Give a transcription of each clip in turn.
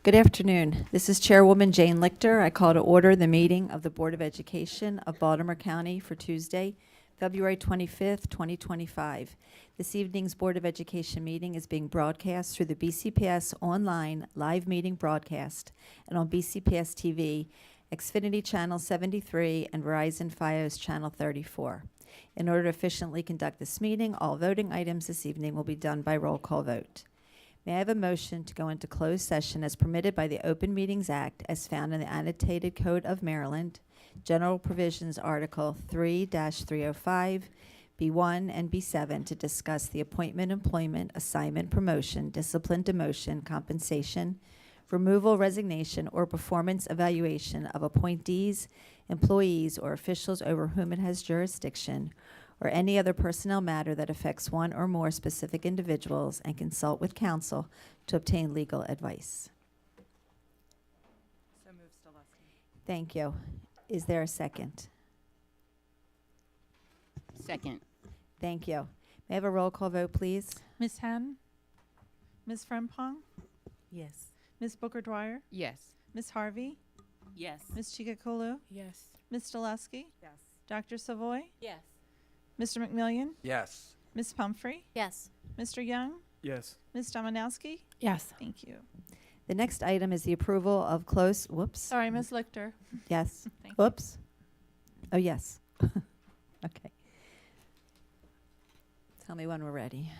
Good afternoon. This is Chairwoman Jane Lichter. I call to order the meeting of the Board of Education of Baltimore County for Tuesday, February 25th, 2025. This evening's Board of Education meeting is being broadcast through the BCPS online live meeting broadcast and on BCPS-TV, Xfinity Channel 73, and Verizon Fios Channel 34. In order to efficiently conduct this meeting, all voting items this evening will be done by roll call vote. May I have a motion to go into closed session as permitted by the Open Meetings Act as found in the Annotated Code of Maryland, General Provisions Article 3-305, B1 and B7 to discuss the appointment, employment, assignment, promotion, discipline, demotion, compensation, removal, resignation, or performance evaluation of appointees, employees, or officials over whom it has jurisdiction, or any other personnel matter that affects one or more specific individuals, and consult with counsel to obtain legal advice. So moved, Stileski. Thank you. Is there a second? Second. Thank you. May I have a roll call vote, please? Ms. Henn? Ms. Frempong? Yes. Ms. Booker-Dwyer? Yes. Ms. Harvey? Yes. Ms. Chikakulu? Yes. Ms. Stileski? Yes. Dr. Savoy? Yes. Mr. McMillian? Yes. Ms. Pumphrey? Yes. Mr. Young? Yes. Ms. Dominowski? Yes. Thank you. The next item is the approval of close, whoops. Sorry, Ms. Lichter. Yes. Thank you. Whoops. Oh, yes. Okay. Tell me when we're ready.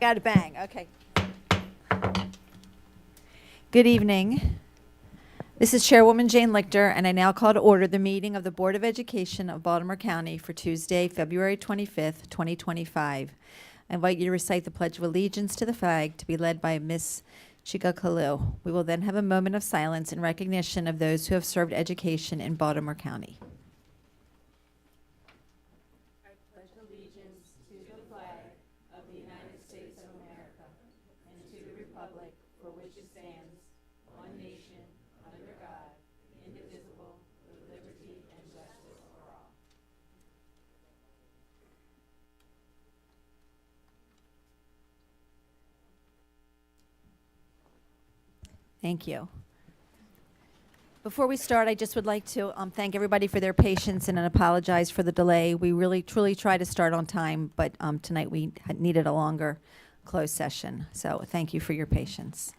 Got to bang. Okay. Good evening. This is Chairwoman Jane Lichter, and I now call to order the meeting of the Board of Education of Baltimore County for Tuesday, February 25th, 2025. I invite you to recite the Pledge of Allegiance to the flag to be led by Ms. Chika Kalu. We will then have a moment of silence in recognition of those who have served education in Baltimore County. Thank you. Before we start, I just would like to thank everybody for their patience and apologize for the delay. We really, truly try to start on time, but tonight we needed a longer closed session. So thank you for your patience.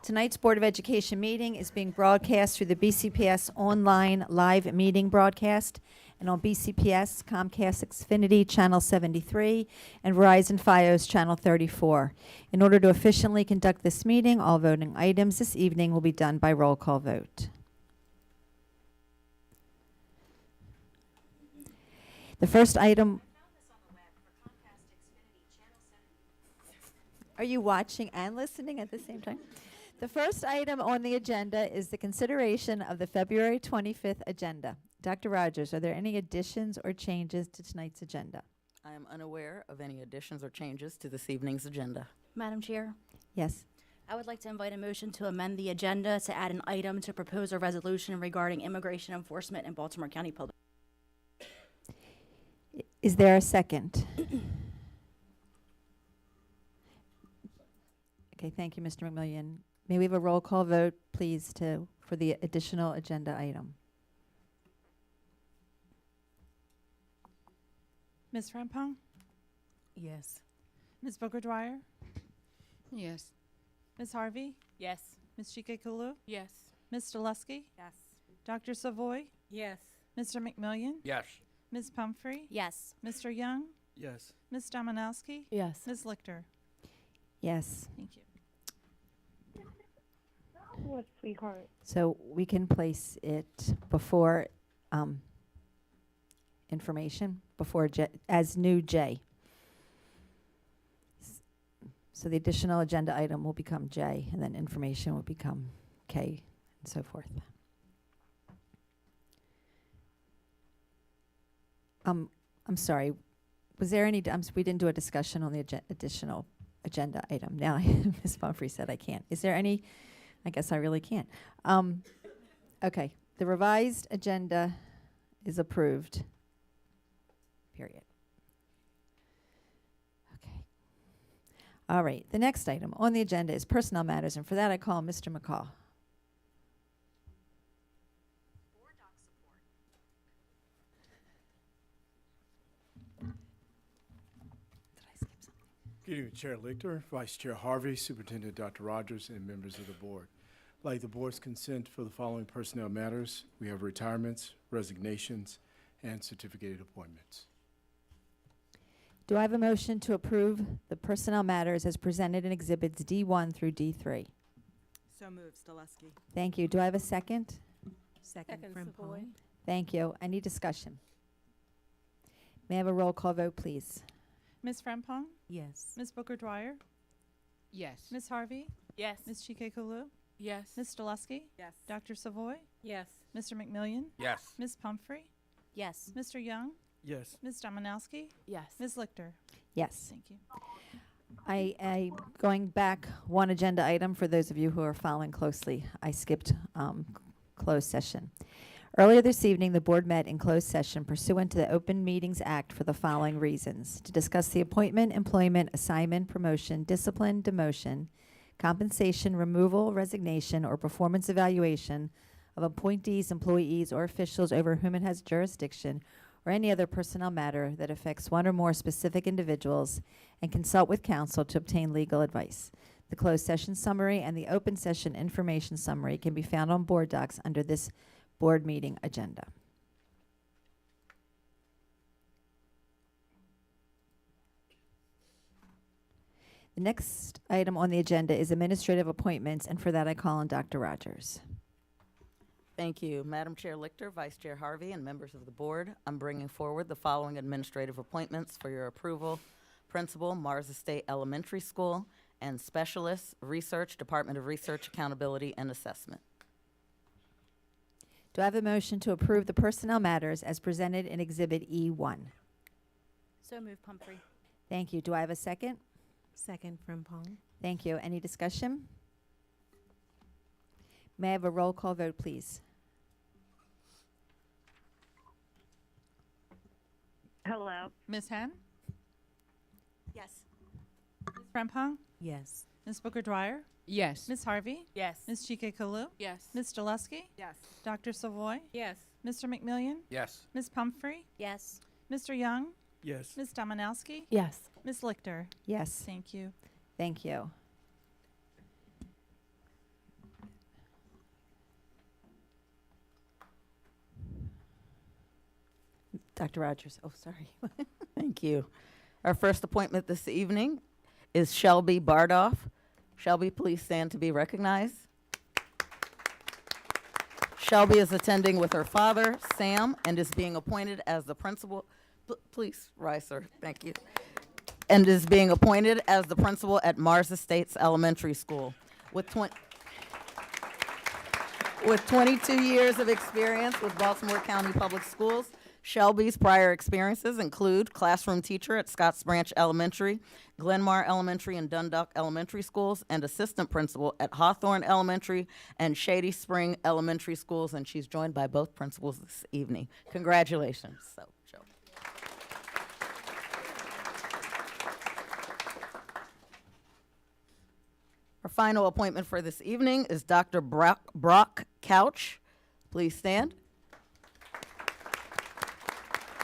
Tonight's Board of Education meeting is being broadcast through the BCPS online live meeting broadcast and on BCPS, Comcast Xfinity Channel 73, and Verizon Fios Channel 34. In order to efficiently conduct this meeting, all voting items this evening will be done by roll call vote. The first item... Are you watching and listening at the same time? The first item on the agenda is the consideration of the February 25th agenda. Dr. Rogers, are there any additions or changes to tonight's agenda? I am unaware of any additions or changes to this evening's agenda. Madam Chair, Yes. I would like to invite a motion to amend the agenda to add an item to propose a resolution regarding immigration enforcement in Baltimore County Public. Is there a second? Okay, thank you, Mr. McMillian. May we have a roll call vote, please, for the additional agenda item? Ms. Frempong, Yes. Ms. Booker Dwyer, Yes. Ms. Harvey, Yes. Ms. Chika Kulu, Yes. Ms. Dulesky, Yes. Dr. Savoy, Yes. Mr. McMillian, Yes. Ms. Pumphrey, Yes. Mr. Young, Yes. Ms. Dominowski, Yes. Ms. Lichter. Yes. Thank you. What, sweetheart? So we can place it before information, before as new J. So the additional agenda item will become J, and then information will become K, and so forth. I'm sorry. Was there any? We didn't do a discussion on the additional agenda item. Now, Ms. Pumphrey said I can't. Is there any? I guess I really can't. Okay. The revised agenda is approved. Period. Okay. All right. The next item on the agenda is personnel matters, and for that I call Mr. McCall. Good evening, Chair Lichter, Vice Chair Harvey, Superintendent Dr. Rogers, and members of the board. I'd like the board's consent for the following personnel matters. We have retirements, resignations, and certificated appointments. Do I have a motion to approve the personnel matters as presented in Exhibits D1 through D3? So moved, Stoleski. Thank you. Do I have a second? Second, Frempong. Thank you. Any discussion? May I have a roll call vote, please? Ms. Frempong, Yes. Ms. Booker Dwyer, Yes. Ms. Harvey, Yes. Ms. Chika Kulu, Yes. Ms. Dulesky, Yes. Dr. Savoy, Yes. Mr. McMillian, Yes. Ms. Pumphrey, Yes. Mr. Young, Yes. Ms. Dominowski, Yes. Ms. Lichter. Yes. Thank you. I going back one agenda item for those of you who are following closely. I skipped closed session. Earlier this evening, the board met in closed session pursuant to the Open Meetings Act for the following reasons: to discuss the appointment, employment, assignment, promotion, discipline, demotion, compensation, removal, resignation, or performance evaluation of appointees, employees, or officials over whom it has jurisdiction, or any other personnel matter that affects one or more specific individuals, and consult with counsel to obtain legal advice. The closed session summary and the open session information summary can be found on board docs under this board meeting agenda. The next item on the agenda is administrative appointments, and for that I call on Dr. Rogers. Thank you. Madam Chair Lichter, Vice Chair Harvey, and members of the board, I'm bringing forward the following administrative appointments for your approval. Principal, Mars Estate Elementary School, and Specialist, Research, Department of Research, Accountability, and Assessment. Do I have a motion to approve the personnel matters as presented in Exhibit E1? So moved, Pumphrey. Thank you. Do I have a second? Second from Pong. Thank you. Any discussion? May I have a roll call vote, please? Hello. Ms. Hen? Yes. Ms. Frempong? Yes. Ms. Booker Dwyer? Yes. Ms. Harvey? Yes. Ms. Chike Kalu? Yes. Ms. Delusky? Yes. Dr. Savoy? Yes. Mr. McMillion? Yes. Ms. Pumphrey? Yes. Mr. Young? Yes. Ms. Dominowski? Yes. Ms. Lichter? Yes. Thank you. Thank you. Dr. Rogers. Oh, sorry. Thank you. Our first appointment this evening is Shelby Bardoff. Shelby, please stand to be recognized. Shelby is attending with her father, Sam, and is being appointed as the principal. Please rise, sir. Thank you. And is being appointed as the principal at Mars Estates Elementary School. With 22 years of experience with Baltimore County Public Schools, Shelby's prior experiences include classroom teacher at Scotts Branch Elementary, Glenmar Elementary, and Dundalk Elementary Schools, and assistant principal at Hawthorne Elementary and Shady Spring Elementary Schools, and she's joined by both principals this evening. Congratulations. So, Shelby. Our final appointment for this evening is Dr. Brock Couch. Please stand.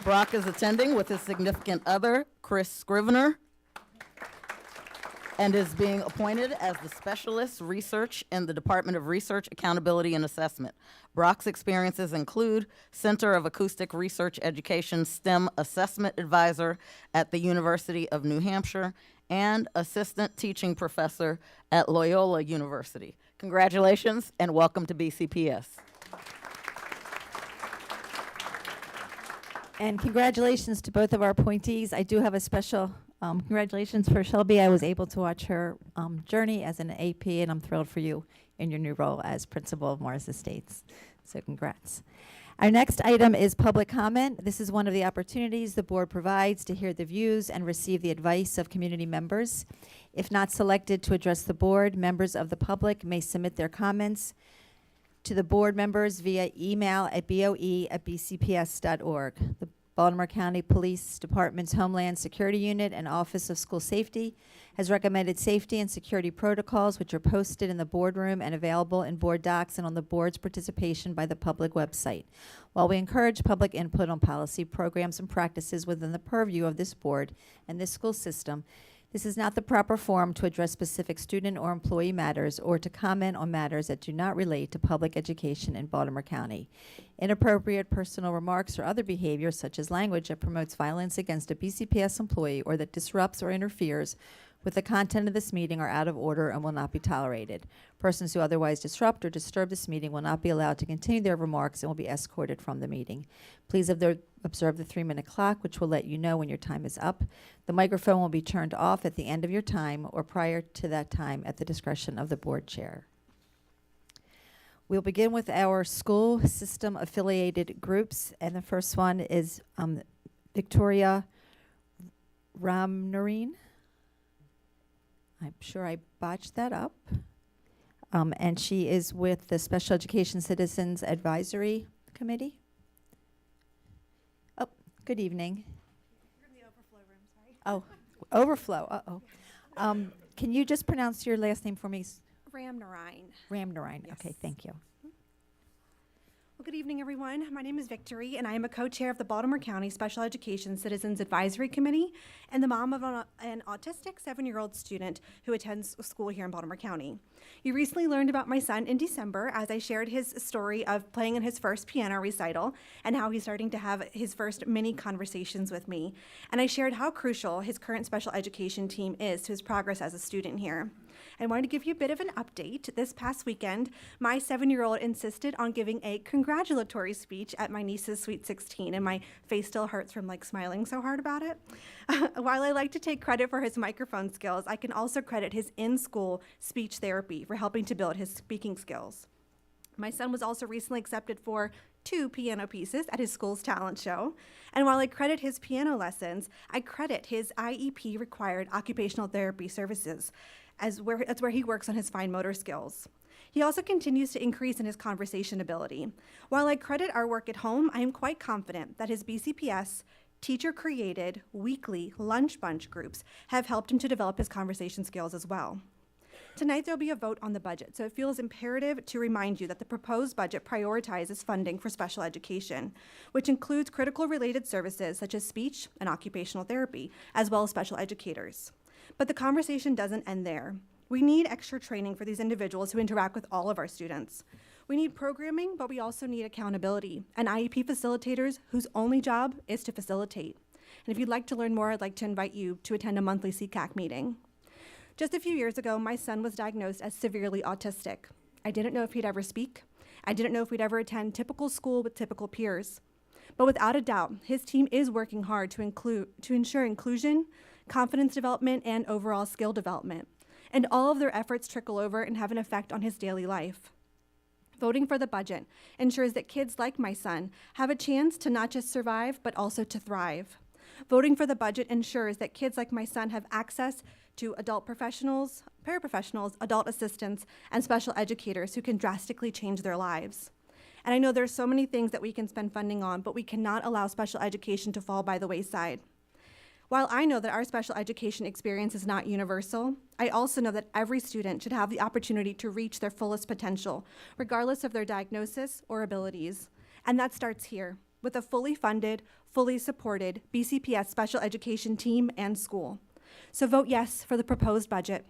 Brock is attending with his significant other, Chris Scrivener, and is being appointed as the Specialist Research in the Department of Research, Accountability, and Assessment. Brock's experiences include Center of Acoustic Research Education STEM Assessment Advisor at the University of New Hampshire and Assistant Teaching Professor at Loyola University. Congratulations and welcome to BCPS. And congratulations to both of our appointees. I do have a special congratulations for Shelby. I was able to watch her journey as an AP, and I'm thrilled for you in your new role as principal of Mars Estates. So congrats. Our next item is public comment. This is one of the opportunities the board provides to hear the views and receive the advice of community members. If not selected to address the board, members of the public may submit their comments to the board members via email at boe@bcps.org. The Baltimore County Police Department's Homeland Security Unit and Office of School Safety has recommended safety and security protocols, which are posted in the boardroom and available in board docs and on the board's participation by the public website. While we encourage public input on policy, programs, and practices within the purview of this board and this school system, this is not the proper forum to address specific student or employee matters or to comment on matters that do not relate to public education in Baltimore County. Inappropriate personal remarks or other behavior, such as language that promotes violence against a BCPS employee or that disrupts or interferes with the content of this meeting, are out of order and will not be tolerated. Persons who otherwise disrupt or disturb this meeting will not be allowed to continue their remarks and will be escorted from the meeting. Please observe the 3-minute clock, which will let you know when your time is up. The microphone will be turned off at the end of your time or prior to that time at the discretion of the board chair. We'll begin with our school system affiliated groups, and the first one is Victoria Ramnarine. I'm sure I botched that up. And she is with the Special Education Citizens Advisory Committee. Oh, good evening. From the overflow room, sorry. Oh, overflow. Uh-oh. Can you just pronounce your last name for me? Ramnarine. Ramnarine. Yes. Okay, thank you. Well, good evening, everyone. My name is Victory, and I am a co-chair of the Baltimore County Special Education Citizens Advisory Committee and the mom of an autistic 7-year-old student who attends school here in Baltimore County. You recently learned about my son in December as I shared his story of playing in his first piano recital and how he's starting to have his first mini conversations with me. And I shared how crucial his current special education team is to his progress as a student here. I wanted to give you a bit of an update. This past weekend, my 7-year-old insisted on giving a congratulatory speech at my niece's Sweet 16, and my face still hurts from smiling so hard about it. While I like to take credit for his microphone skills, I can also credit his in-school speech therapy for helping to build his speaking skills. My son was also recently accepted for 2 piano pieces at his school's talent show. And while I credit his piano lessons, I credit his IEP-required occupational therapy services. That's where he works on his fine motor skills. He also continues to increase in his conversation ability. While I credit our work at home, I am quite confident that his BCPS teacher-created weekly lunch bunch groups have helped him to develop his conversation skills as well. Tonight, there'll be a vote on the budget, so it feels imperative to remind you that the proposed budget prioritizes funding for special education, which includes critical related services such as speech and occupational therapy, as well as special educators. But the conversation doesn't end there. We need extra training for these individuals who interact with all of our students. We need programming, but we also need accountability and IEP facilitators whose only job is to facilitate. And if you'd like to learn more, I'd like to invite you to attend a monthly CCAC meeting. Just a few years ago, my son was diagnosed as severely autistic. I didn't know if he'd ever speak. I didn't know if we'd ever attend typical school with typical peers. But without a doubt, his team is working hard to ensure inclusion, confidence development, and overall skill development. And all of their efforts trickle over and have an effect on his daily life. Voting for the budget ensures that kids like my son have a chance to not just survive, but also to thrive. Voting for the budget ensures that kids like my son have access to adult professionals, paraprofessionals, adult assistants, and special educators who can drastically change their lives. And I know there's so many things that we can spend funding on, but we cannot allow special education to fall by the wayside. While I know that our special education experience is not universal, I also know that every student should have the opportunity to reach their fullest potential, regardless of their diagnosis or abilities. And that starts here, with a fully funded, fully supported BCPS special education team and school. So vote yes for the proposed budget.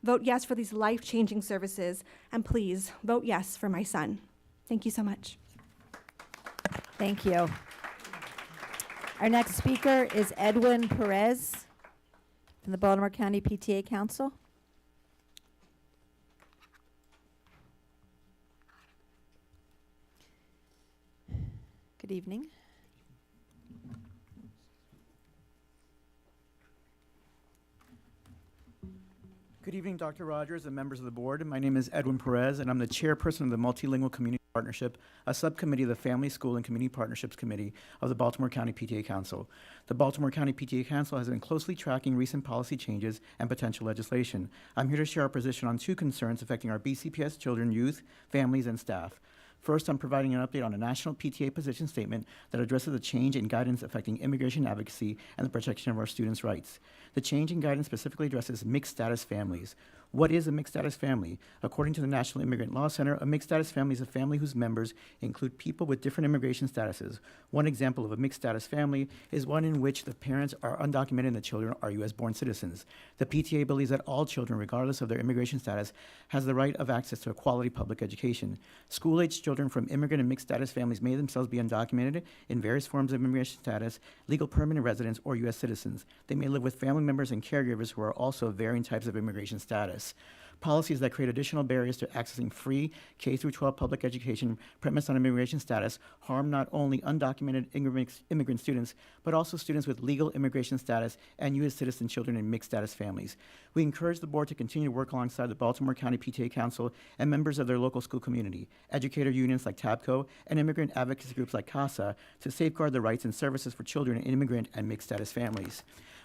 Vote yes for these life-changing services, and please vote yes for my son. Thank you so much. Thank you. Our next speaker is Edwin Perez from the Baltimore County PTA Council. Good evening. Good evening, Dr. Rogers and members of the board. My name is Edwin Perez, and I'm the chairperson of the Multilingual Community Partnership, a subcommittee of the Family, School, and Community Partnerships Committee of the Baltimore County PTA Council. The Baltimore County PTA Council has been closely tracking recent policy changes and potential legislation. I'm here to share our position on 2 concerns affecting our BCPS children, youth, families, and staff. First, I'm providing an update on a national PTA position statement that addresses the change in guidance affecting immigration advocacy and the protection of our students' rights. The change in guidance specifically addresses mixed status families. What is a mixed status family? According to the National Immigrant Law Center, a mixed status family is a family whose members include people with different immigration statuses. One example of a mixed status family is one in which the parents are undocumented and the children are U.S.-born citizens. The PTA believes that all children, regardless of their immigration status, has the right of access to a quality public education. School-aged children from immigrant and mixed status families may themselves be undocumented in various forms of immigration status, legal permanent residents, or U.S. citizens. They may live with family members and caregivers who are also of varying types of immigration status. Policies that create additional barriers to accessing free K-12 public education premised on immigration status harm not only undocumented immigrant students, but also students with legal immigration status and U.S. citizen children in mixed status families. We encourage the board to continue to work alongside the Baltimore County PTA Council and members of their local school community, educator unions like TABCO, and immigrant advocacy groups like CASA to safeguard the rights and services for children in immigrant and mixed status families.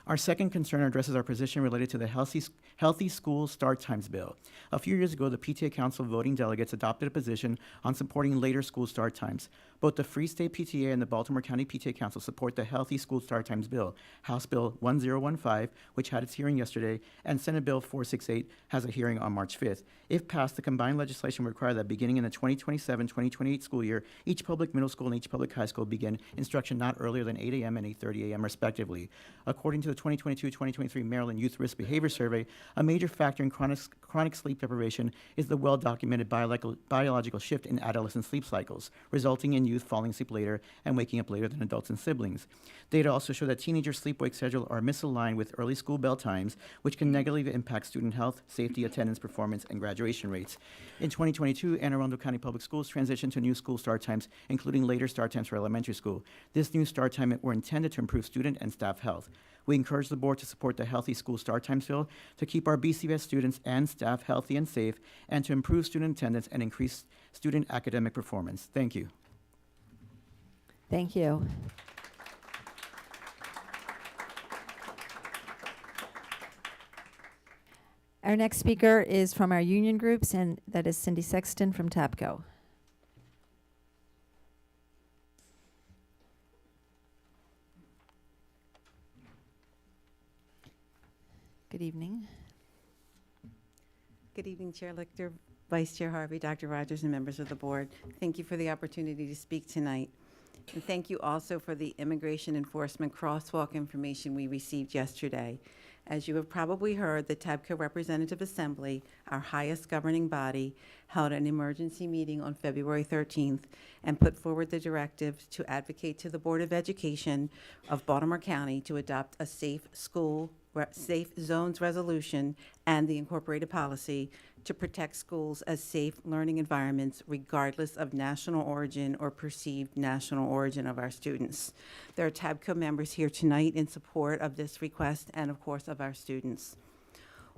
Our second concern addresses our position related to the Healthy School Start Times Bill. A few years ago, the PTA Council voting delegates adopted a position on supporting later school start times. Both the Free State PTA and the Baltimore County PTA Council support the Healthy School Start Times Bill, House Bill 1015, which had its hearing yesterday, and Senate Bill 468 has a hearing on March 5th. If passed, the combined legislation would require that beginning in the 2027-2028 school year, each public middle school and each public high school begin instruction not earlier than 8 a.m. and 8:30 a.m. respectively. According to the 2022-2023 Maryland Youth Risk Behavior Survey, a major factor in chronic sleep deprivation is the well-documented biological shift in adolescent sleep cycles, resulting in youth falling asleep later and waking up later than adults and siblings. Data also show that teenagers' sleep-wake schedules are misaligned with early school bell times, which can negatively impact student health, safety, attendance, performance, and graduation rates. In 2022, Anne Arundel County Public Schools transitioned to new school start times, including later start times for elementary school. This new start time were intended to improve student and staff health. We encourage the board to support the Healthy School Start Times Bill to keep our BCPS students and staff healthy and safe, and to improve student attendance and increase student academic performance. Thank you. Thank you. Our next speaker is from our union groups, and that is Cindy Sexton from TAPCO. Good evening. Good evening, Chair Lichter, Vice Chair Harvey, Dr. Rogers, and members of the board. Thank you for the opportunity to speak tonight. And thank you also for the immigration enforcement crosswalk information we received yesterday. As you have probably heard, the TAPCO Representative Assembly, our highest governing body, held an emergency meeting on February 13th and put forward the directive to advocate to the Board of Education of Baltimore County to adopt a safe zones resolution and the incorporated policy to protect schools as safe learning environments regardless of national origin or perceived national origin of our students. There are TABCO members here tonight in support of this request and, of course, of our students.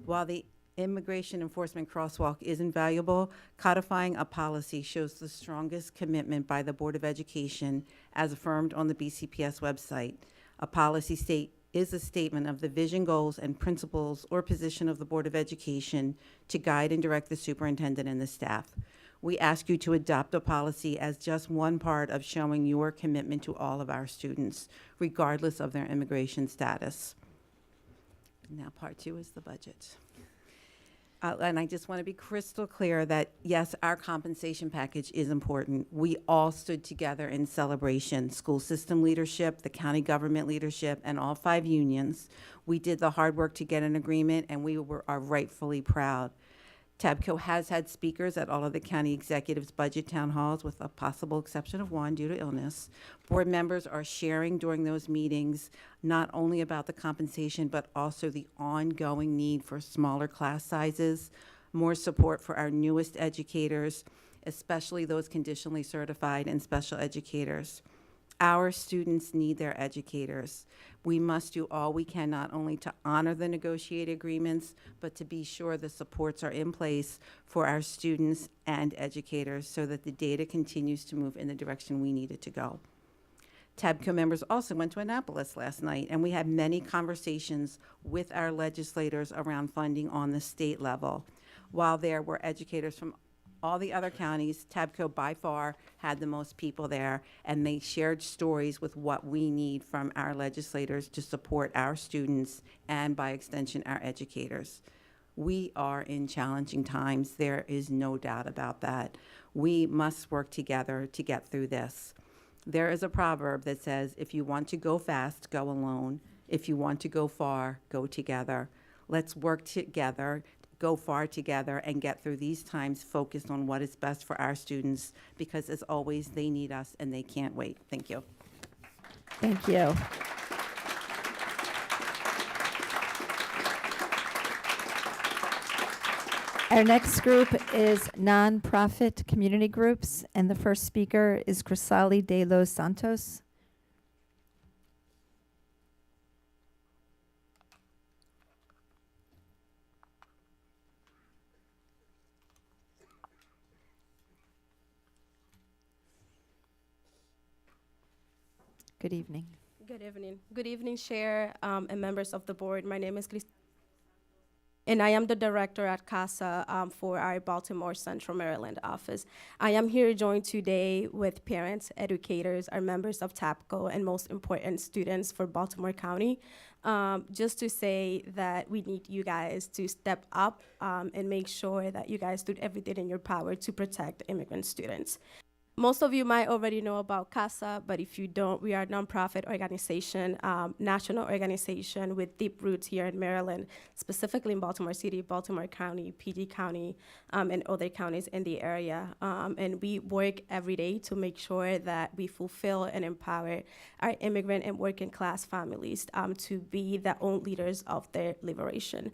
While the immigration enforcement crosswalk is invaluable, codifying a policy shows the strongest commitment by the Board of Education as affirmed on the BCPS website. A policy is a statement of the vision, goals, and principles or position of the Board of Education to guide and direct the superintendent and the staff. We ask you to adopt a policy as just one part of showing your commitment to all of our students, regardless of their immigration status. Now, part two is the budget. And I just want to be crystal clear that, yes, our compensation package is important. We all stood together in celebration, school system leadership, the county government leadership, and all 5 unions. We did the hard work to get an agreement, and we are rightfully proud. TABCO has had speakers at all of the county executives' budget town halls, with a possible exception of one due to illness. Board members are sharing during those meetings not only about the compensation, but also the ongoing need for smaller class sizes, more support for our newest educators, especially those conditionally certified and special educators. Our students need their educators. We must do all we can not only to honor the negotiated agreements, but to be sure the supports are in place for our students and educators so that the data continues to move in the direction we need it to go. TABCO members also went to Annapolis last night, and we had many conversations with our legislators around funding on the state level. While there were educators from all the other counties, TABCO by far had the most people there, and they shared stories with what we need from our legislators to support our students and, by extension, our educators. We are in challenging times. There is no doubt about that. We must work together to get through this. There is a proverb that says, if you want to go fast, go alone. If you want to go far, go together. Let's work together, go far together, and get through these times focused on what is best for our students, because as always, they need us and they can't wait. Thank you. Thank you. Our next group is nonprofit community groups, and the first speaker is Crisali de los Santos. Good evening. Good evening. Good evening, Chair and members of the board. My name is and I am the director at CASA for our Baltimore Central Maryland office. I am here joined today with parents, educators, our members of TAPCO, and most important, students for Baltimore County, just to say that we need you guys to step up and make sure that you guys do everything in your power to protect immigrant students. Most of you might already know about CASA, but if you don't, we are a nonprofit organization, national organization with deep roots here in Maryland, specifically in Baltimore City, Baltimore County, PG County, and other counties in the area. And we work every day to make sure that we fulfill and empower our immigrant and working class families to be their own leaders of their liberation.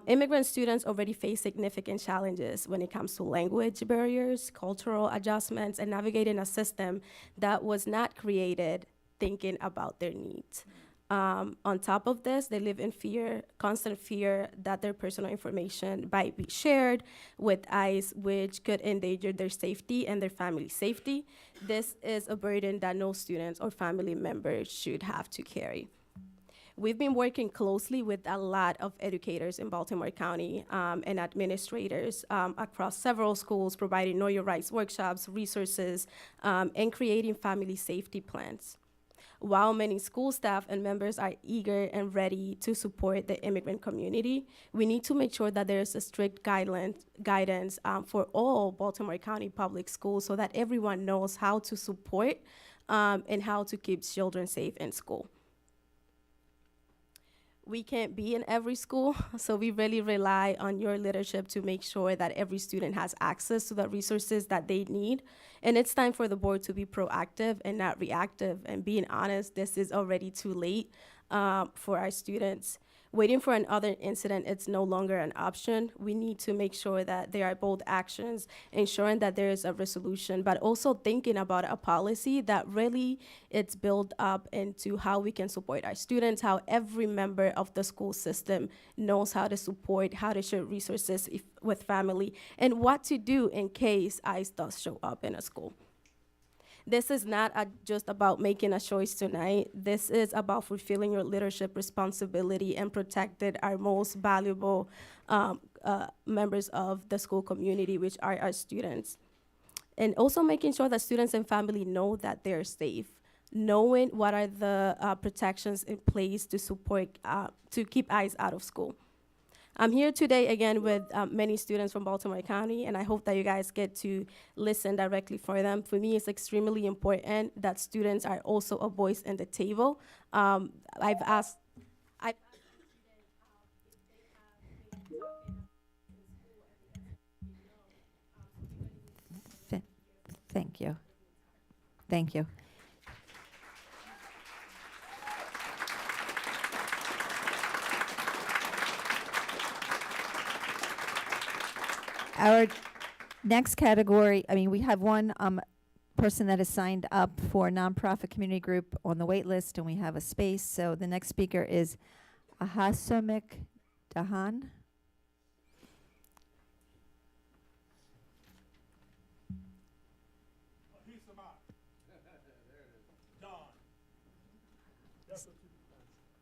Immigrant students already face significant challenges when it comes to language barriers, cultural adjustments, and navigating a system that was not created thinking about their needs. On top of this, they live in fear, constant fear that their personal information might be shared with ICE, which could endanger their safety and their family's safety. This is a burden that no students or family members should have to carry. We've been working closely with a lot of educators in Baltimore County and administrators across several schools, providing Know Your Rights workshops, resources, and creating family safety plans. While many school staff and members are eager and ready to support the immigrant community, we need to make sure that there's a strict guidance for all Baltimore County public schools so that everyone knows how to support and how to keep children safe in school. We can't be in every school, so we really rely on your leadership to make sure that every student has access to the resources that they need. And it's time for the board to be proactive and not reactive. And being honest, this is already too late for our students. Waiting for another incident, it's no longer an option. We need to make sure that there are both actions, ensuring that there is a resolution, but also thinking about a policy that really it's built up into how we can support our students, how every member of the school system knows how to support, how to share resources with family, and what to do in case ICE does show up in a school. This is not just about making a choice tonight. This is about fulfilling your leadership responsibility and protecting our most valuable members of the school community, which are our students. And also making sure that students and family know that they're safe, knowing what are the protections in place to support, to keep ICE out of school. I'm here today again with many students from Baltimore County, and I hope that you guys get to listen directly for them. For me, it's extremely important that students are also a voice in the table. I've asked Thank you. Thank you. Our next category, we have one person that is signed up for a nonprofit community group on the wait list, and we have a space. So the next speaker is Ahasomik Dahan.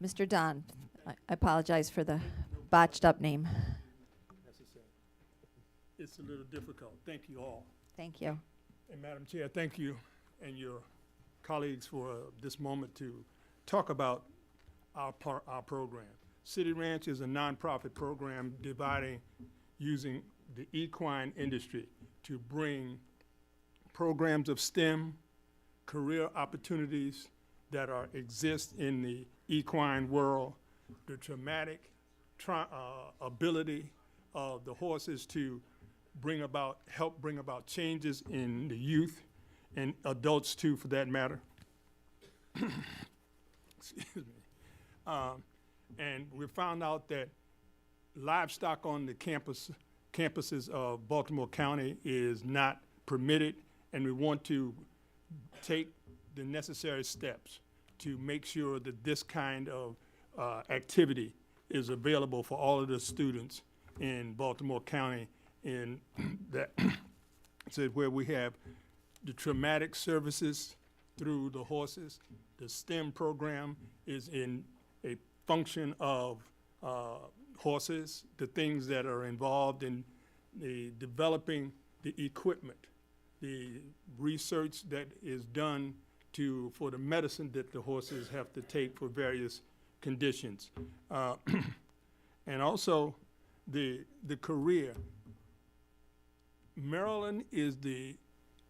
Mr. Don, I apologize for the botched up name. It's a little difficult. Thank you all. Thank you. And Madam Chair, thank you and your colleagues for this moment to talk about our program. City Ranch is a nonprofit program using the equine industry to bring programs of STEM, career opportunities that exist in the equine world, the traumatic ability of the horses to help bring about changes in the youth and adults too, for that matter. Excuse me. And we found out that livestock on the campuses of Baltimore County is not permitted, and we want to take the necessary steps to make sure that this kind of activity is available for all of the students in Baltimore County, in that where we have the traumatic services through the horses. The STEM program is in a function of horses, the things that are involved in the developing the equipment, the research that is done for the medicine that the horses have to take for various conditions. And also the career. Maryland is the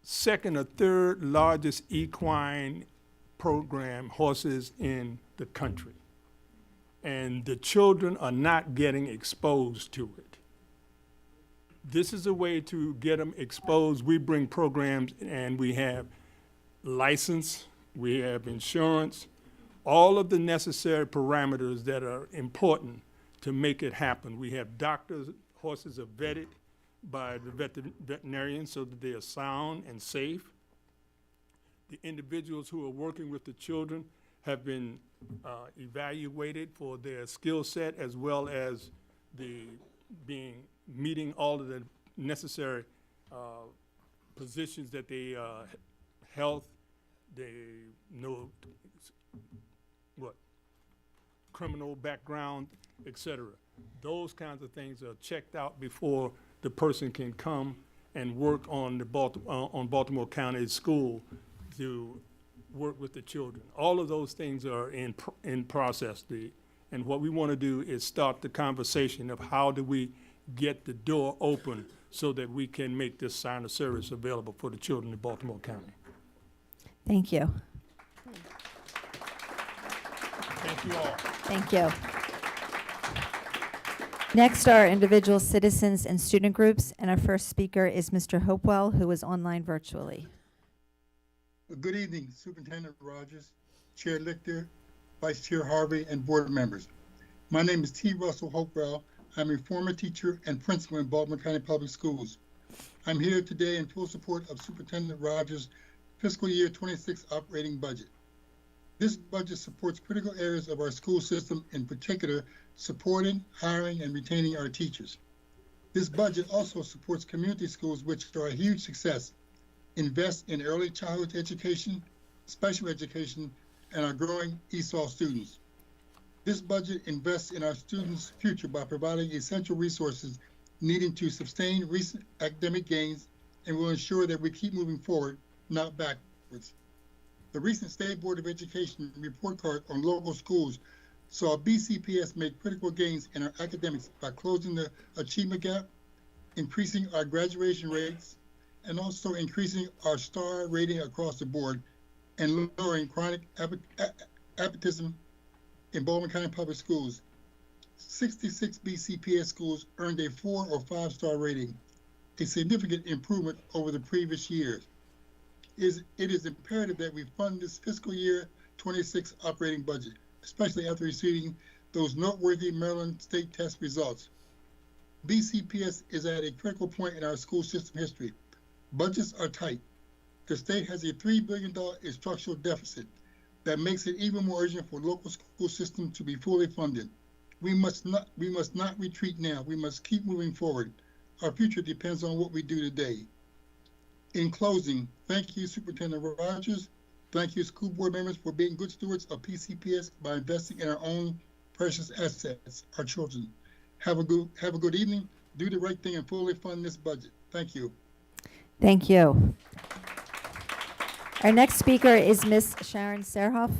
second or third largest equine program horses in the country. And the children are not getting exposed to it. This is a way to get them exposed. We bring programs and we have license, we have insurance, all of the necessary parameters that are important to make it happen. We have doctors, horses are vetted by the veterinarians so that they are sound and safe. The individuals who are working with the children have been evaluated for their skill set as well as meeting all of the necessary positions that they health, they know criminal background, etc. Those kinds of things are checked out before the person can come and work on the Baltimore County School to work with the children. All of those things are in process. And what we want to do is start the conversation of how do we get the door open so that we can make this sign of service available for the children in Baltimore County. Thank you. Thank you all. Thank you. Next are individual citizens and student groups, and our first speaker is Mr. Hopewell, who is online virtually. Good evening, Superintendent Rogers, Chair Lichter, Vice Chair Harvey, and board members. My name is T. Russell Hopewell. I'm a former teacher and principal in Baltimore County Public Schools. I'm here today in full support of Superintendent Rogers' fiscal year 26 operating budget. This budget supports critical areas of our school system, in particular, supporting, hiring, and retaining our teachers. This budget also supports community schools, which are a huge success, invest in early childhood education, special education, and our growing ESOL students. This budget invests in our students' future by providing essential resources needed to sustain recent academic gains and will ensure that we keep moving forward, not backwards. The recent State Board of Education report card on local schools saw BCPS make critical gains in our academics by closing the achievement gap, increasing our graduation rates, and also increasing our star rating across the board and lowering chronic absenteeism in Baltimore County Public Schools. 66 BCPS schools earned a 4 or 5 star rating, a significant improvement over the previous years. It is imperative that we fund this fiscal year 26 operating budget, especially after receiving those noteworthy Maryland state test results. BCPS is at a critical point in our school system history. Budgets are tight. The state has a $3 billion structural deficit that makes it even more urgent for local school systems to be fully funded. We must not retreat now. We must keep moving forward. Our future depends on what we do today. In closing, thank you, Superintendent Rogers. Thank you, school board members, for being good stewards of PCPS by investing in our own precious assets, our children. Have a good evening. Do the right thing and fully fund this budget. Thank you. Thank you. Our next speaker is Miss Sharon Serhoff.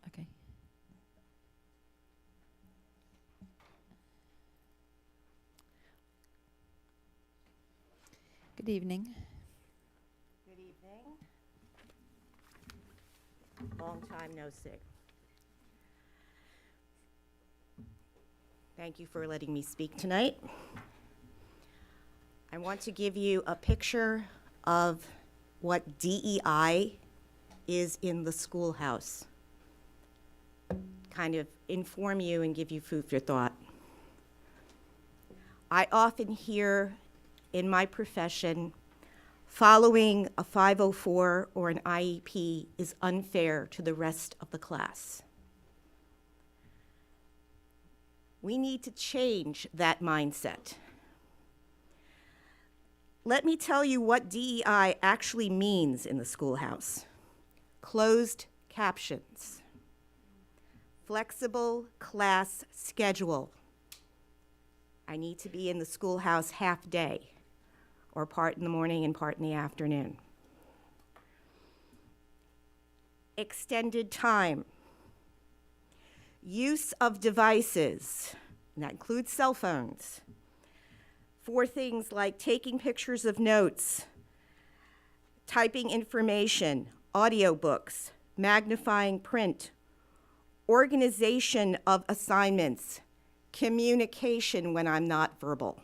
Okay. Good evening. Good evening. Long time no see. Thank you for letting me speak tonight. I want to give you a picture of what DEI is in the schoolhouse. Kind of inform you and give you food for thought. I often hear in my profession, following a 504 or an IEP is unfair to the rest of the class. We need to change that mindset. Let me tell you what DEI actually means in the schoolhouse. closed captions, flexible class schedule. I need to be in the schoolhouse half day, or part in the morning and part in the afternoon. Extended time. Use of devices, and that includes cell phones, for things like taking pictures of notes, typing information, audiobooks, magnifying print, organization of assignments, communication when I'm not verbal,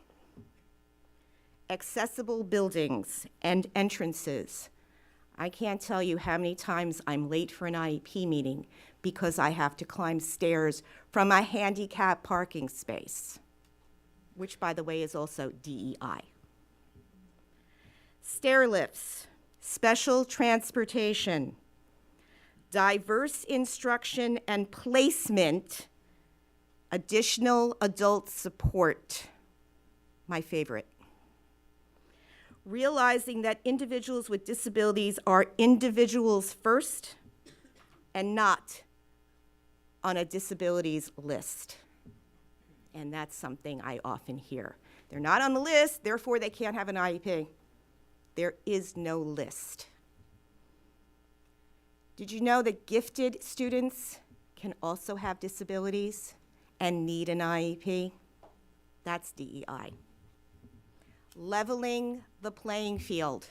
accessible buildings and entrances. I can't tell you how many times I'm late for an IEP meeting because I have to climb stairs from a handicap parking space, which, by the way, is also DEI. Stair lifts, special transportation, diverse instruction and placement, additional adult support, my favorite. Realizing that individuals with disabilities are individuals first and not on a disabilities list. And that's something I often hear. They're not on the list, therefore they can't have an IEP. There is no list. Did you know that gifted students can also have disabilities and need an IEP? That's DEI. Leveling the playing field.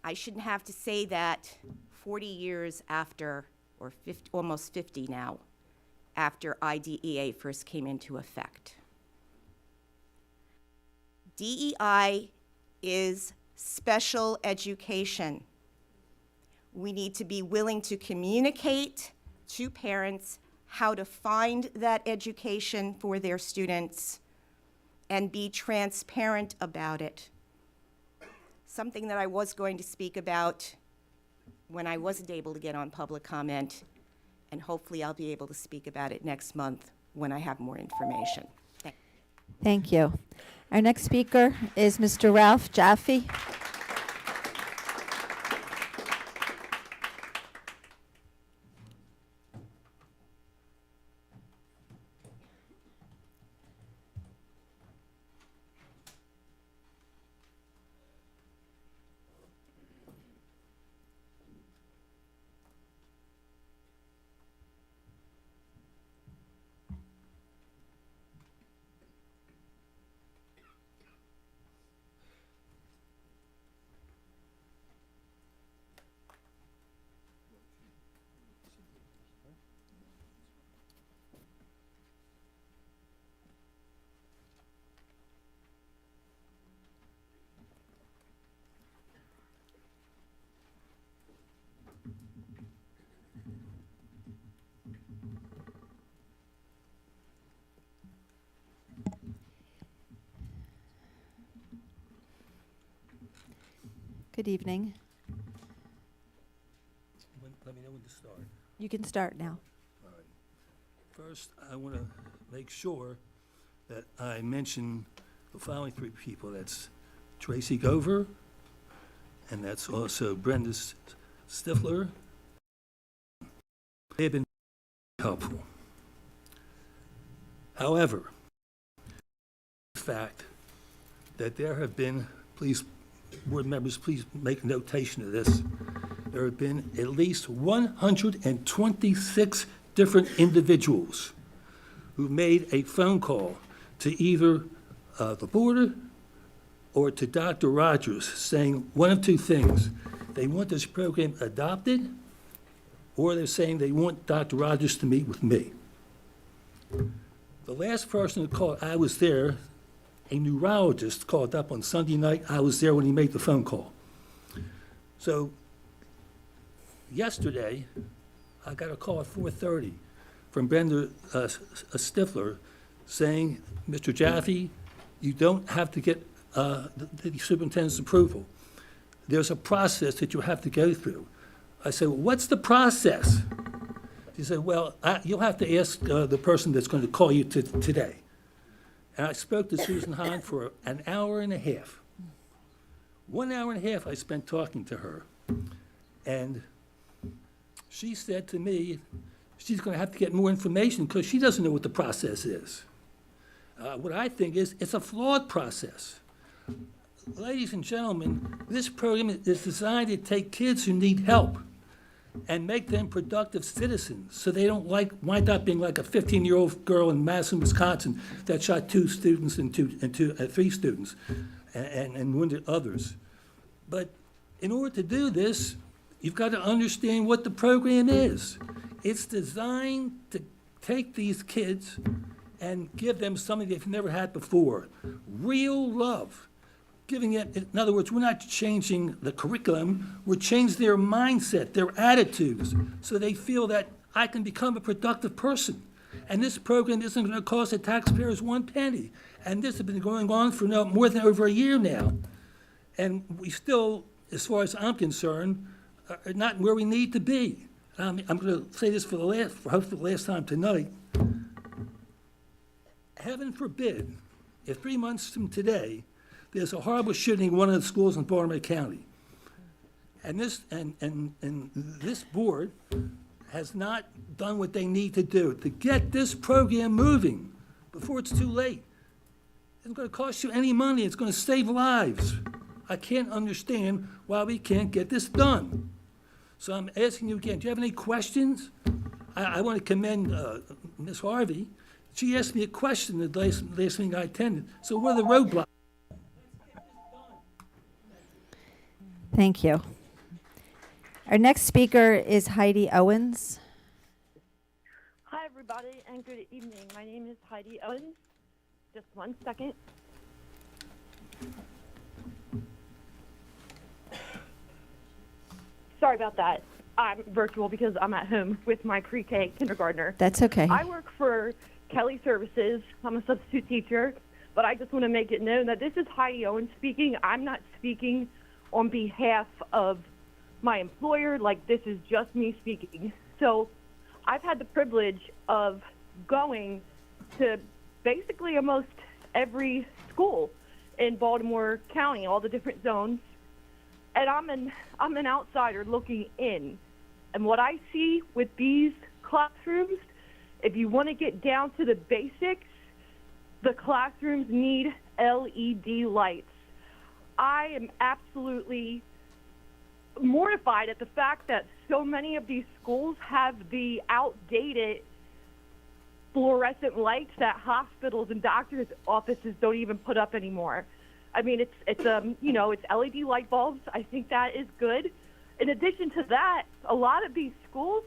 I shouldn't have to say that 40 years after, or 50, almost 50 now, after IDEA first came into effect. DEI is special education. We need to be willing to communicate to parents how to find that education for their students and be transparent about it. Something that I was going to speak about when I wasn't able to get on public comment, and hopefully I'll be able to speak about it next month when I have more information. Thank you. Our next speaker is Mr. Ralph Jaffe. Good evening. Let me know when to start. You can start now. All right. First, I want to make sure that I mention the following three people. That's Tracy Gover, and that's also Brenda Stifler. They've been helpful. However, the fact that there have been, please, board members, please make notation of this. There have been at least 126 different individuals who made a phone call to either the board or to Dr. Rogers saying one of two things. They want this program adopted, or they're saying they want Dr. Rogers to meet with me. The last person who called, I was there, a neurologist called up on Sunday night. I was there when he made the phone call. So yesterday, I got a call at 4:30 from Brenda Stifler saying, Mr. Jaffe, you don't have to get the superintendent's approval. There's a process that you have to go through. I said, well, what's the process? She said, well, you'll have to ask the person that's going to call you today. And I spoke to Susan Hahn for an hour and a half. 1 hour and a half I spent talking to her. And she said to me, she's going to have to get more information because she doesn't know what the process is. What I think is it's a flawed process. Ladies and gentlemen, this program is designed to take kids who need help and make them productive citizens so they don't wind up being like a 15-year-old girl in Madison, Wisconsin that shot 2 students and 3 students and wounded others. But in order to do this, you've got to understand what the program is. It's designed to take these kids and give them something they've never had before, real love. Giving it, in other words, we're not changing the curriculum, we're changing their mindset, their attitudes, so they feel that I can become a productive person. And this program isn't going to cost the taxpayers 1 penny. And this has been going on for more than over a year now. And we still, as far as I'm concerned, are not where we need to be. I'm going to say this for hopefully the last time tonight. Heaven forbid, if 3 months from today, there's a horrible shooting in one of the schools in Baltimore County. And this board has not done what they need to do to get this program moving before it's too late. It's not going to cost you any money. It's going to save lives. I can't understand why we can't get this done. So I'm asking you again, do you have any questions? I want to commend Ms. Harvey. She asked me a question the last meeting I attended. So what are the roadblocks? Thank you. Our next speaker is Heidi Owens. Hi, everybody, and good evening. My name is Heidi Owens. Just 1 second. Sorry about that. I'm virtual because I'm at home with my pre-K kindergartner. That's okay. I work for Kelly Services. I'm a substitute teacher, but I just want to make it known that this is Heidi Owens speaking. I'm not speaking on behalf of my employer, like this is just me speaking. So I've had the privilege of going to basically almost every school in Baltimore County, all the different zones. And I'm an outsider looking in. And what I see with these classrooms, if you want to get down to the basics, the classrooms need LED lights. I am absolutely mortified at the fact that so many of these schools have the outdated fluorescent lights that hospitals and doctors' offices don't even put up anymore. I mean, it's LED light bulbs. I think that is good. In addition to that, a lot of these schools,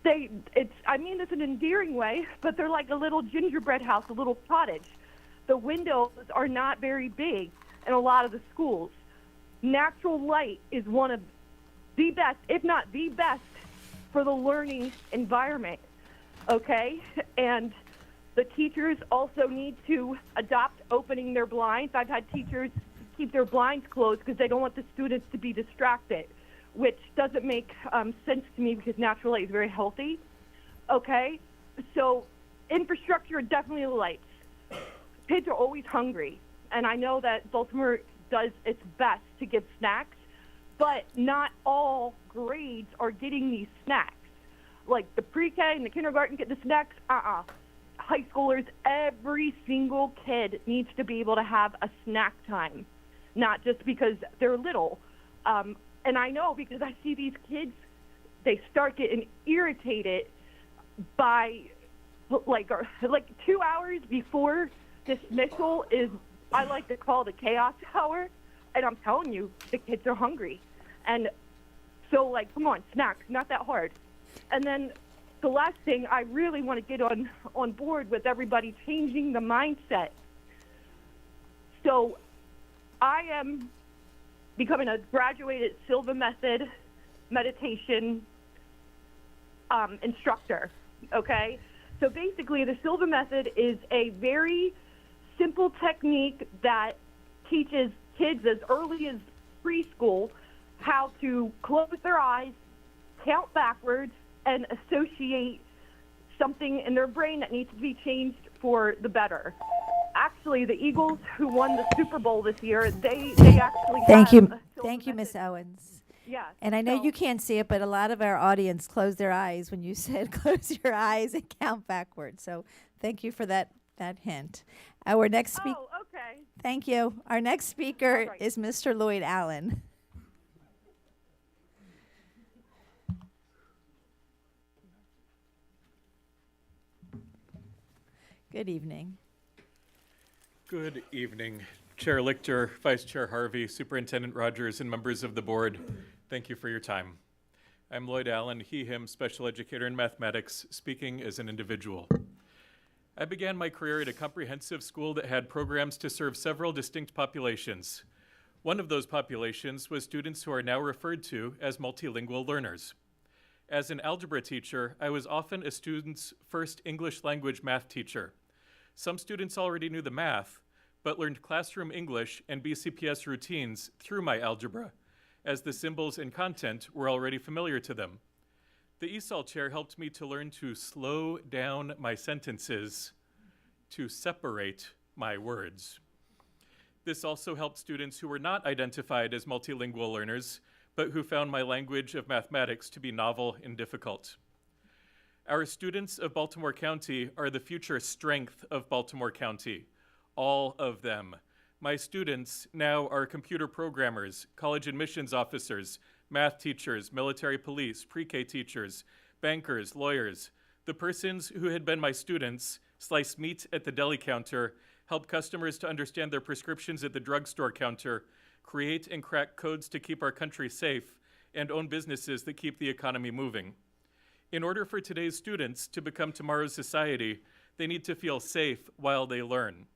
it's an endearing way, but they're like a little gingerbread house, a little cottage. The windows are not very big in a lot of the schools. Natural light is one of the best, if not the best, for the learning environment, okay? And the teachers also need to adopt opening their blinds. I've had teachers keep their blinds closed because they don't want the students to be distracted, which doesn't make sense to me because natural light is very healthy, okay? So infrastructure, definitely the lights. Kids are always hungry, and I know that Baltimore does its best to give snacks, but not all grades are getting these snacks. Like the pre-K and the kindergarten get the snacks, High schoolers, every single kid needs to be able to have a snack time, not just because they're little. And I know because I see these kids, they start getting irritated by like 2 hours before dismissal is, I like to call the chaos hour. And I'm telling you, the kids are hungry. And so like, come on, snacks, not that hard. And then the last thing, I really want to get on board with everybody changing the mindset. So I am becoming a graduated Silva Method meditation instructor, okay? So basically, the Silva Method is a very simple technique that teaches kids as early as preschool how to close their eyes, count backwards, and associate something in their brain that needs to be changed for the better. Actually, the Eagles, who won the Super Bowl this year, they actually Thank have you. a Thank you, Silva Ms. Owens. Yes. And I know so- you can't see it, but a lot of our audience closed their eyes when you said close your eyes and count backwards. So thank you for that hint. Our next speaker. Oh, okay. Thank you. Our next speaker All right. is Mr. Lloyd Allen. Good evening. Good evening, Chair Lichter, Vice Chair Harvey, Superintendent Rogers, and members of the board. Thank you for your time. I'm Lloyd Allen, he, him, special educator in mathematics, speaking as an individual. I began my career at a comprehensive school that had programs to serve several distinct populations. One of those populations was students who are now referred to as multilingual learners. As an algebra teacher, I was often a student's first English language math teacher. Some students already knew the math, but learned classroom English and BCPS routines through my algebra, as the symbols and content were already familiar to them. The ESOL chair helped me to learn to slow down my sentences, to separate my words. This also helped students who were not identified as multilingual learners, but who found my language of mathematics to be novel and difficult. Our students of Baltimore County are the future strength of Baltimore County, all of them. My students now are computer programmers, college admissions officers, math teachers, military police, pre-K teachers, bankers, lawyers. The persons who had been my students slice meat at the deli counter, help customers to understand their prescriptions at the drugstore counter, create and crack codes to keep our country safe, and own businesses that keep the economy moving. In order for today's students to become tomorrow's society, they need to feel safe while they learn.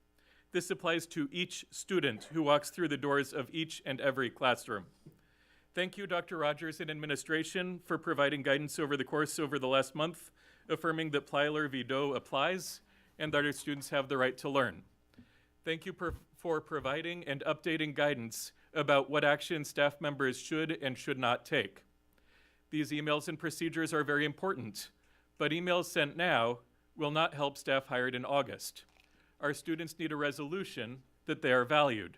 This applies to each student who walks through the doors of each and every classroom. Thank you, Dr. Rogers and administration, for providing guidance over the course over the last month, affirming that Plyler v. Doe applies and that our students have the right to learn. Thank you for providing and updating guidance about what action staff members should and should not take. These emails and procedures are very important, but emails sent now will not help staff hired in August. Our students need a resolution that they are valued,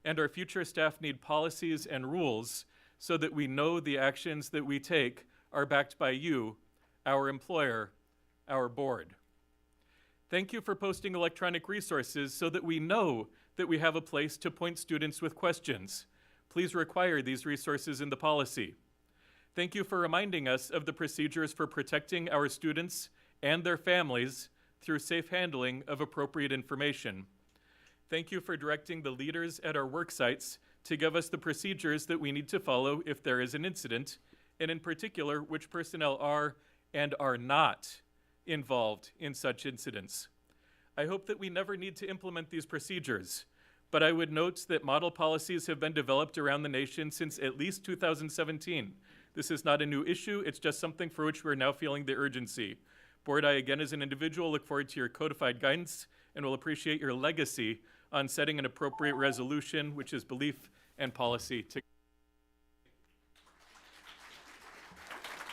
and our future staff need policies and rules so that we know the actions that we take are backed by you, our employer, our board. Thank you for posting electronic resources so that we know that we have a place to point students with questions. Please require these resources in the policy. Thank you for reminding us of the procedures for protecting our students and their families through safe handling of appropriate information. Thank you for directing the leaders at our work sites to give us the procedures that we need to follow if there is an incident, and in particular, which personnel are and are not involved in such incidents. I hope that we never need to implement these procedures, but I would note that model policies have been developed around the nation since at least 2017. This is not a new issue, it's just something for which we're now feeling the urgency. Board, I again as an individual look forward to your codified guidance and will appreciate your legacy on setting an appropriate resolution, which is belief and policy.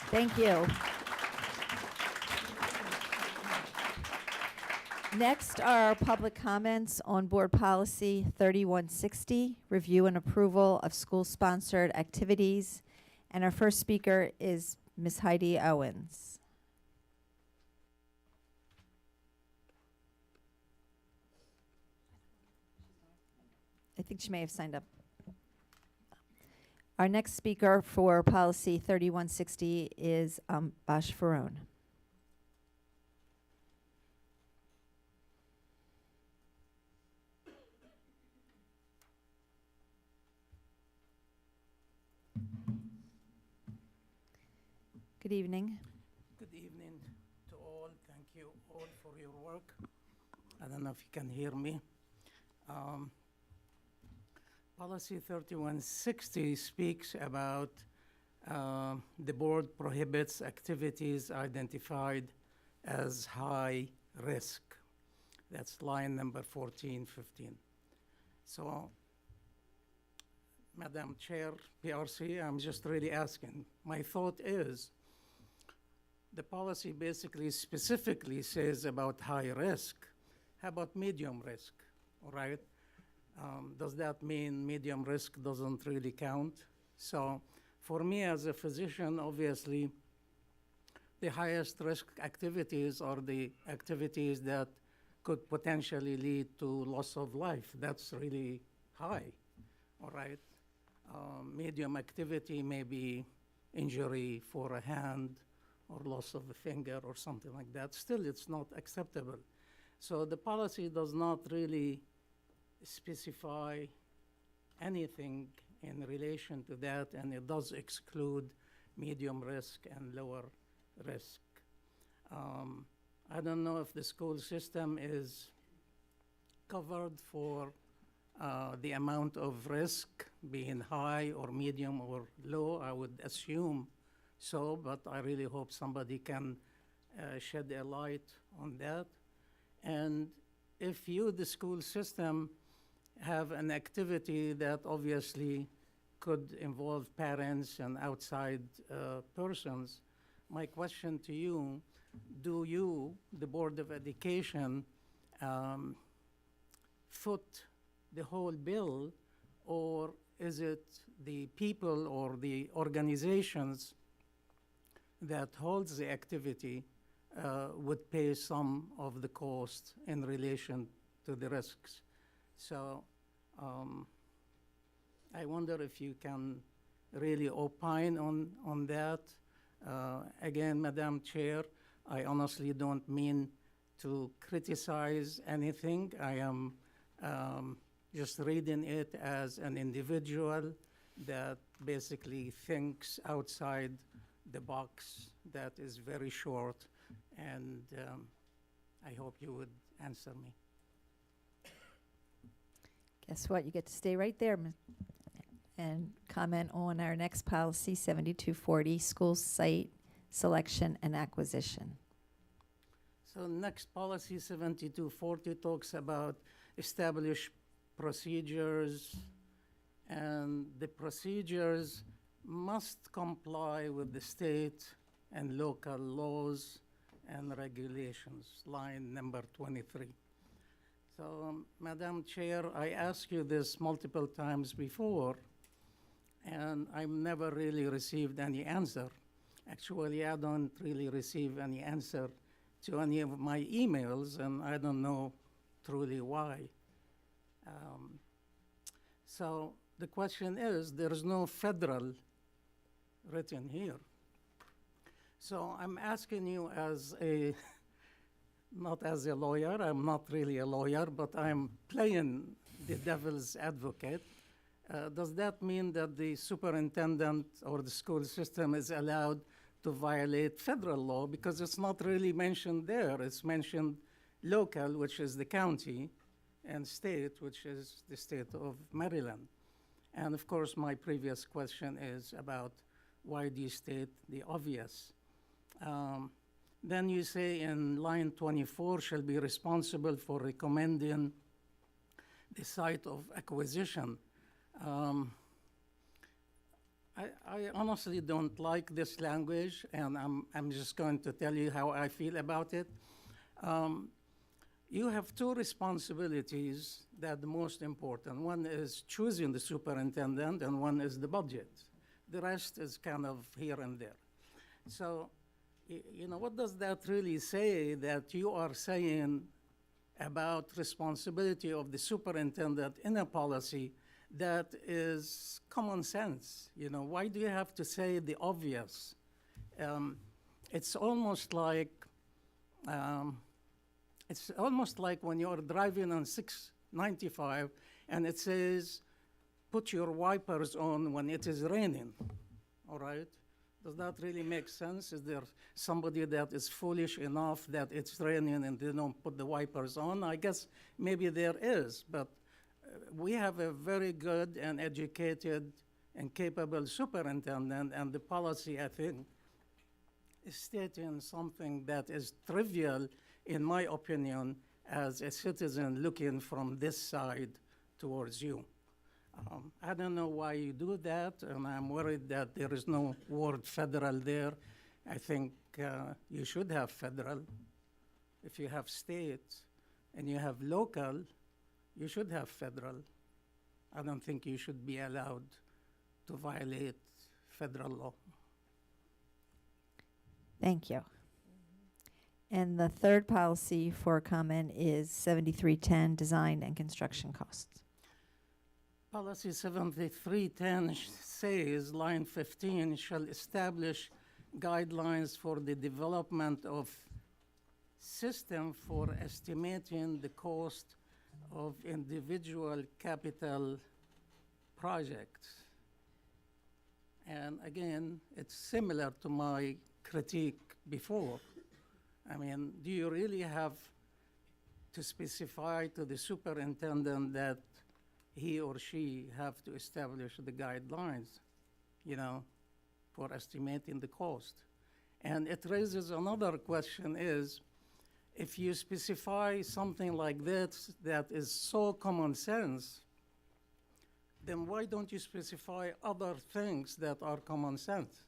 Thank you. Next are public comments on Board Policy 3160, review and approval of school-sponsored activities. And our first speaker is Ms. Heidi Owens. I think she may have signed up. Our next speaker for Policy 3160 is Bash Farone. Good evening. Good evening to all. Thank you all for your work. I don't know if you can hear me. Policy 3160 speaks about the board prohibits activities identified as high risk. That's line number 14, 15. So, Madam Chair, PRC, I'm just really asking. My thought is, the policy basically specifically says about high risk. How about medium risk, all right? Does that mean medium risk doesn't really count? So For me as a physician, obviously, the highest risk activities are the activities that could potentially lead to loss of life. That's really high, all right? Medium activity may be injury for a hand or loss of a finger or something like that. Still, it's not acceptable. So the policy does not really specify anything in relation to that, and it does exclude medium risk and lower risk. I don't know if the school system is covered for the amount of risk being high or medium or low. I would assume so, but I really hope somebody can shed a light on that. And if you, the school system, have an activity that obviously could involve parents and outside persons, my question to you, do you, the Board of Education, foot the whole bill, or is it the people or the organizations that holds the activity would pay some of the cost in relation to the risks? So I wonder if you can really opine on that. Again, Madam Chair, I honestly don't mean to criticize anything. I am just reading it as an individual that basically thinks outside the box that is very short, and I hope you would answer me. Guess what? You get to stay right there and comment on our next policy, 7240, school site selection and acquisition. So next policy, 7240, talks about established procedures, and the procedures must comply with the state and local laws and regulations, line number 23. So, Madam Chair, I asked you this multiple times before, and I've never really received any answer. Actually, I don't really receive any answer to any of my emails, and I don't know truly why. So the question is, there is no federal written here. So I'm asking you as a, not as a lawyer, I'm not really a lawyer, but I'm playing the devil's advocate. Does that mean that the superintendent or the school system is allowed to violate federal law? Because it's not really mentioned there. It's mentioned local, which is the county, and state, which is the state of Maryland. And of course, my previous question is about why do you state the obvious? Then you say in line 24, shall be responsible for recommending the site of acquisition. I honestly don't like this language, and I'm just going to tell you how I feel about it. You have two responsibilities that are the most important. One is choosing the superintendent, and one is the budget. The rest is kind of here and there. So, you know, what does that really say that you are saying about responsibility of the superintendent in a policy that is common sense? You know, why do you have to say the obvious? It's almost like when you're driving on 695 and it says, put your wipers on when it is raining, all right? Does that really make sense? Is there somebody that is foolish enough that it's raining and they don't put the wipers on? I guess maybe there is, but we have a very good and educated and capable superintendent, and the policy, I think, is stating something that is trivial, in my opinion, as a citizen looking from this side towards you. I don't know why you do that, and I'm worried that there is no word federal there. I think you should have federal. If you have state and you have local, you should have federal. I don't think you should be allowed to violate federal law. Thank you. And the third policy for comment is 7310, design and construction costs. Policy 7310 says, line 15, shall establish guidelines for the development of system for estimating the cost of individual capital projects. And again, it's similar to my critique before. I mean, do you really have to specify to the superintendent that he or she have to establish the guidelines, you know, for estimating the cost? And it raises another question is, if you specify something like this that is so common sense, then why don't you specify other things that are common sense?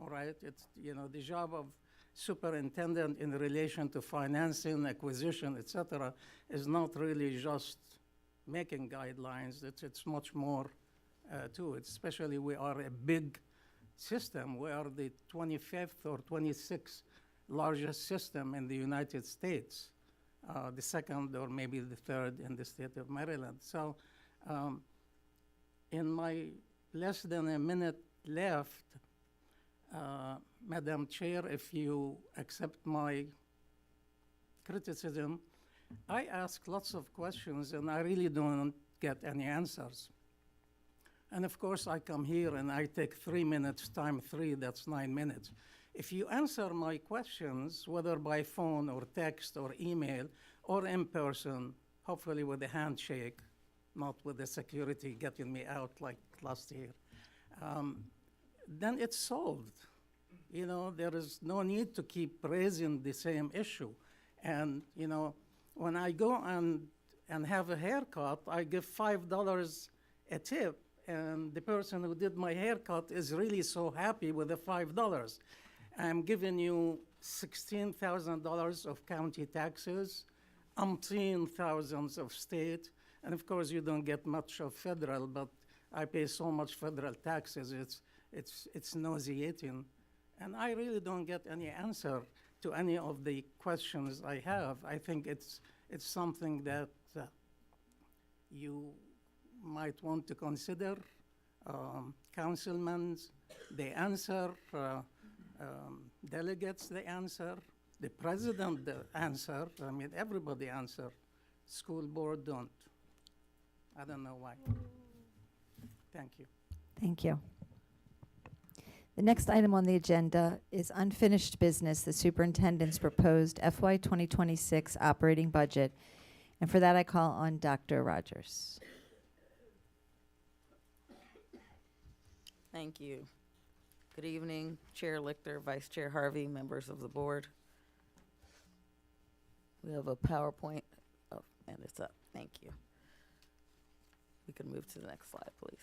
All right, it's, you know, the job of superintendent in relation to financing, acquisition, et cetera, is not really just making guidelines. It's much more to it, especially we are a big system. We are the 25th or 26th largest system in the United States, the second or maybe the third in the state of Maryland. So in my less than a minute left, Madam Chair, if you accept my criticism, I ask lots of questions and I really don't get any answers. And of course, I come here and I take 3 minutes time 3, that's 9 minutes. If you answer my questions, whether by phone or text or email or in person, hopefully with a handshake, not with the security getting me out like last year, then it's solved. You know, there is no need to keep raising the same issue. And, you know, when I go and have a haircut, I give $5 a tip, and the person who did my haircut is really so happy with the $5. I'm giving you $16,000 of county taxes, umpteen thousands of state, and of course you don't get much of federal, but I pay so much federal taxes, it's nauseating. And I really don't get any answer to any of the questions I have. I think it's something that you might want to consider. Councilmen, they answer. Delegates, they answer. The president, they answer. I mean, everybody answer. School board don't. I don't know why. Thank you. Thank you. The next item on the agenda is unfinished business, the superintendent's proposed FY 2026 operating budget. And for that, I call on Dr. Rogers. Thank you. Good evening, Chair Lichter, Vice Chair Harvey, members of the board. We have a PowerPoint, oh, and it's up. Thank you. We can move to the next slide, please.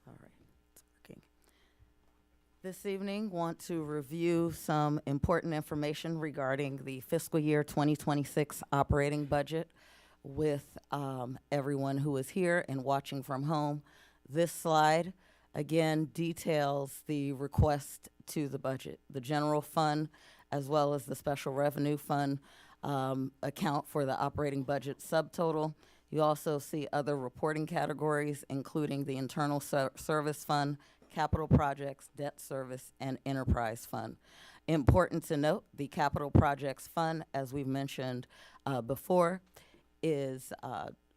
All right, it's working. This evening, want to review some important information regarding the fiscal year 2026 operating budget with everyone who is here and watching from home. This slide, again, details the request to the budget. The general fund, as well as the special revenue fund, account for the operating budget subtotal. You also see other reporting categories, including the internal service fund, capital projects, debt service, and enterprise fund. Important to note, the capital projects fund, as we've mentioned before, is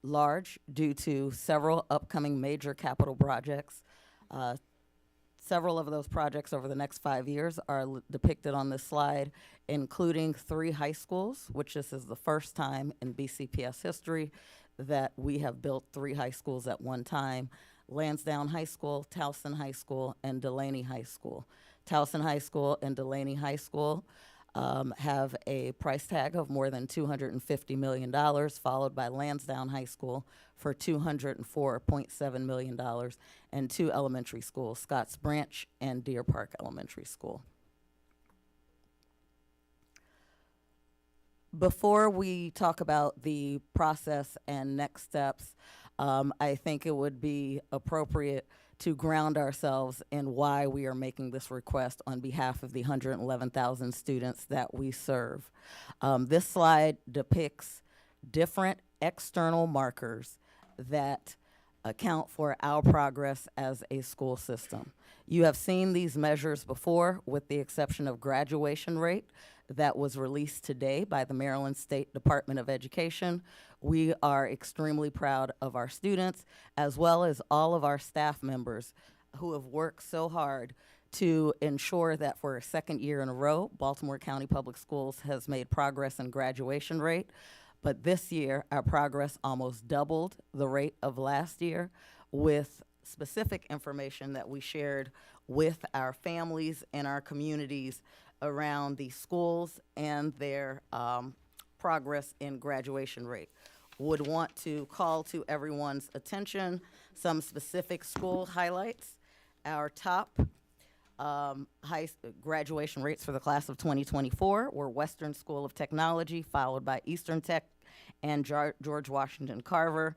large due to several upcoming major capital projects. Several of those projects over the next 5 years are depicted on this slide, including 3 high schools, which this is the first time in BCPS history that we have built 3 high schools at one time. Lansdowne High School, Towson High School, and Delaney High School. Towson High School and Delaney High School have a price tag of more than $250 million, followed by Lansdowne High School for $204.7 million, and 2 elementary schools, Scotts Branch and Deer Park Elementary School. Before we talk about the process and next steps, I think it would be appropriate to ground ourselves in why we are making this request on behalf of the 111,000 students that we serve. This slide depicts different external markers that account for our progress as a school system. You have seen these measures before, with the exception of graduation rate that was released today by the Maryland State Department of Education. We are extremely proud of our students, as well as all of our staff members who have worked so hard to ensure that for a second year in a row, Baltimore County Public Schools has made progress in graduation rate. But this year, our progress almost doubled the rate of last year, with specific information that we shared with our families and our communities around the schools and their progress in graduation rate. Would want to call to everyone's attention some specific school highlights. Our top graduation rates for the class of 2024 were Western School of Technology, followed by Eastern Tech and George Washington Carver.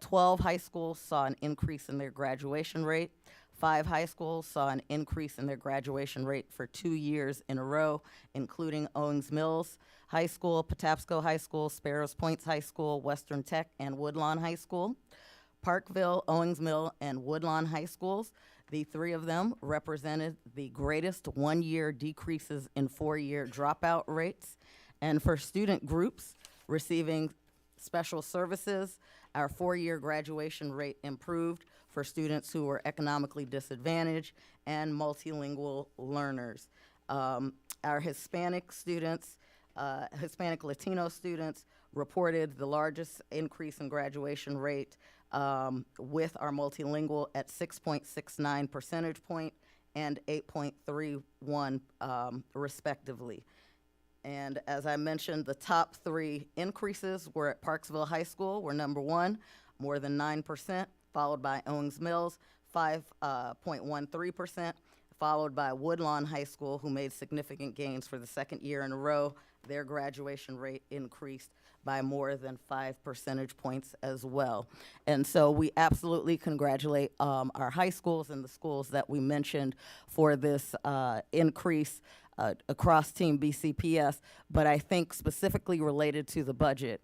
12 high schools saw an increase in their graduation rate. 5 high schools saw an increase in their graduation rate for 2 years in a row, including Owings Mills High School, Patapsco High School, Sparrows Points High School, Western Tech, and Woodlawn High School. Parkville, Owings Mill, and Woodlawn High Schools, the 3 of them represented the greatest one-year decreases in 4-year dropout rates. And for student groups receiving special services, our 4-year graduation rate improved for students who were economically disadvantaged and multilingual learners. Our Hispanic students, Hispanic Latino students reported the largest increase in graduation rate with our multilingual at 6.69 percentage point and 8.31 respectively. And as I mentioned, the top 3 increases were at Parksville High School, were number 1, more than 9%, followed by Owings Mills, 5.13%, followed by Woodlawn High School, who made significant gains for the second year in a row. Their graduation rate increased by more than 5 percentage points as well. And so we absolutely congratulate our high schools and the schools that we mentioned for this increase across Team BCPS, but I think specifically related to the budget,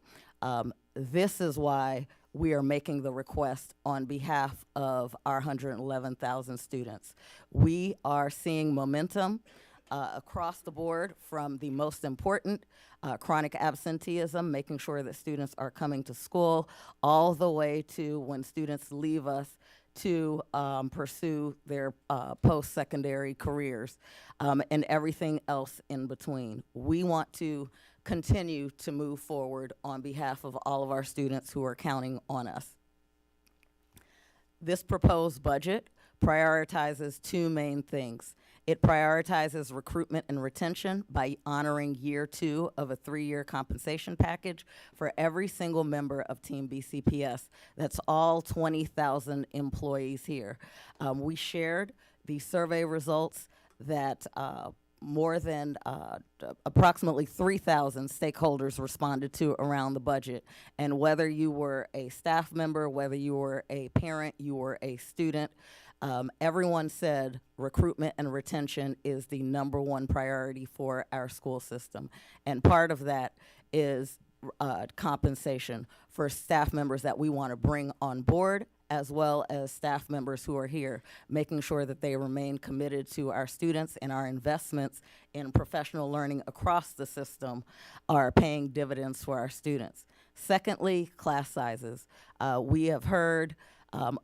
this is why we are making the request on behalf of our 111,000 students. We are seeing momentum across the board, from the most important, chronic absenteeism, making sure that students are coming to school, all the way to when students leave us to pursue their post-secondary careers, and everything else in between. We want to continue to move forward on behalf of all of our students who are counting on us. This proposed budget prioritizes 2 main things. It prioritizes recruitment and retention by honoring year 2 of a 3-year compensation package for every single member of Team BCPS. That's all 20,000 employees here. We shared the survey results that more than approximately 3,000 stakeholders responded to around the budget. And whether you were a staff member, whether you were a parent, you were a student, everyone said recruitment and retention is the number 1 priority for our school system. And part of that is compensation for staff members that we want to bring on board, as well as staff members who are here, making sure that they remain committed to our students, and our investments in professional learning across the system are paying dividends for our students. Secondly, class sizes. We have heard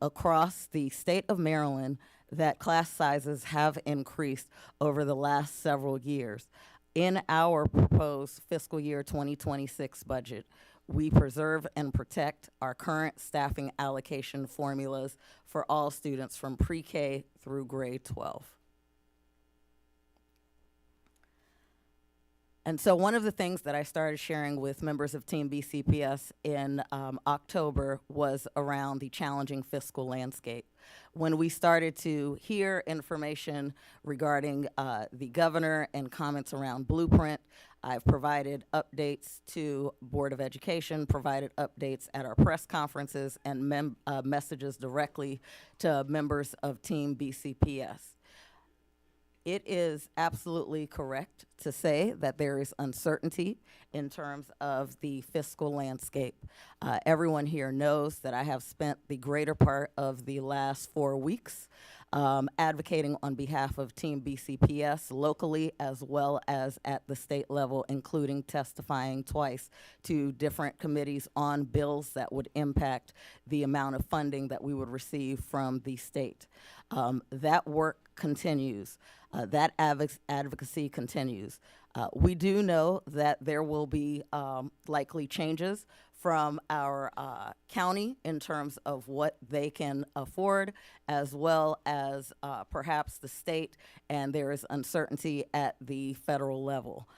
across the state of Maryland that class sizes have increased over the last several years. In our proposed fiscal year 2026 budget, we preserve and protect our current staffing allocation formulas for all students from pre-K through grade 12. And so one of the things that I started sharing with members of Team BCPS in October was around the challenging fiscal landscape. When we started to hear information regarding the governor and comments around Blueprint, I've provided updates to Board of Education, provided updates at our press conferences, and messages directly to members of Team BCPS. It is absolutely correct to say that there is uncertainty in terms of the fiscal landscape. Everyone here knows that I have spent the greater part of the last 4 weeks advocating on behalf of Team BCPS locally as well as at the state level, including testifying twice to different committees on bills that would impact the amount of funding that we would receive from the state. That work continues. That advocacy continues. We do know that there will be likely changes from our county in terms of what they can afford, as well as perhaps the state, and there is uncertainty at the federal level.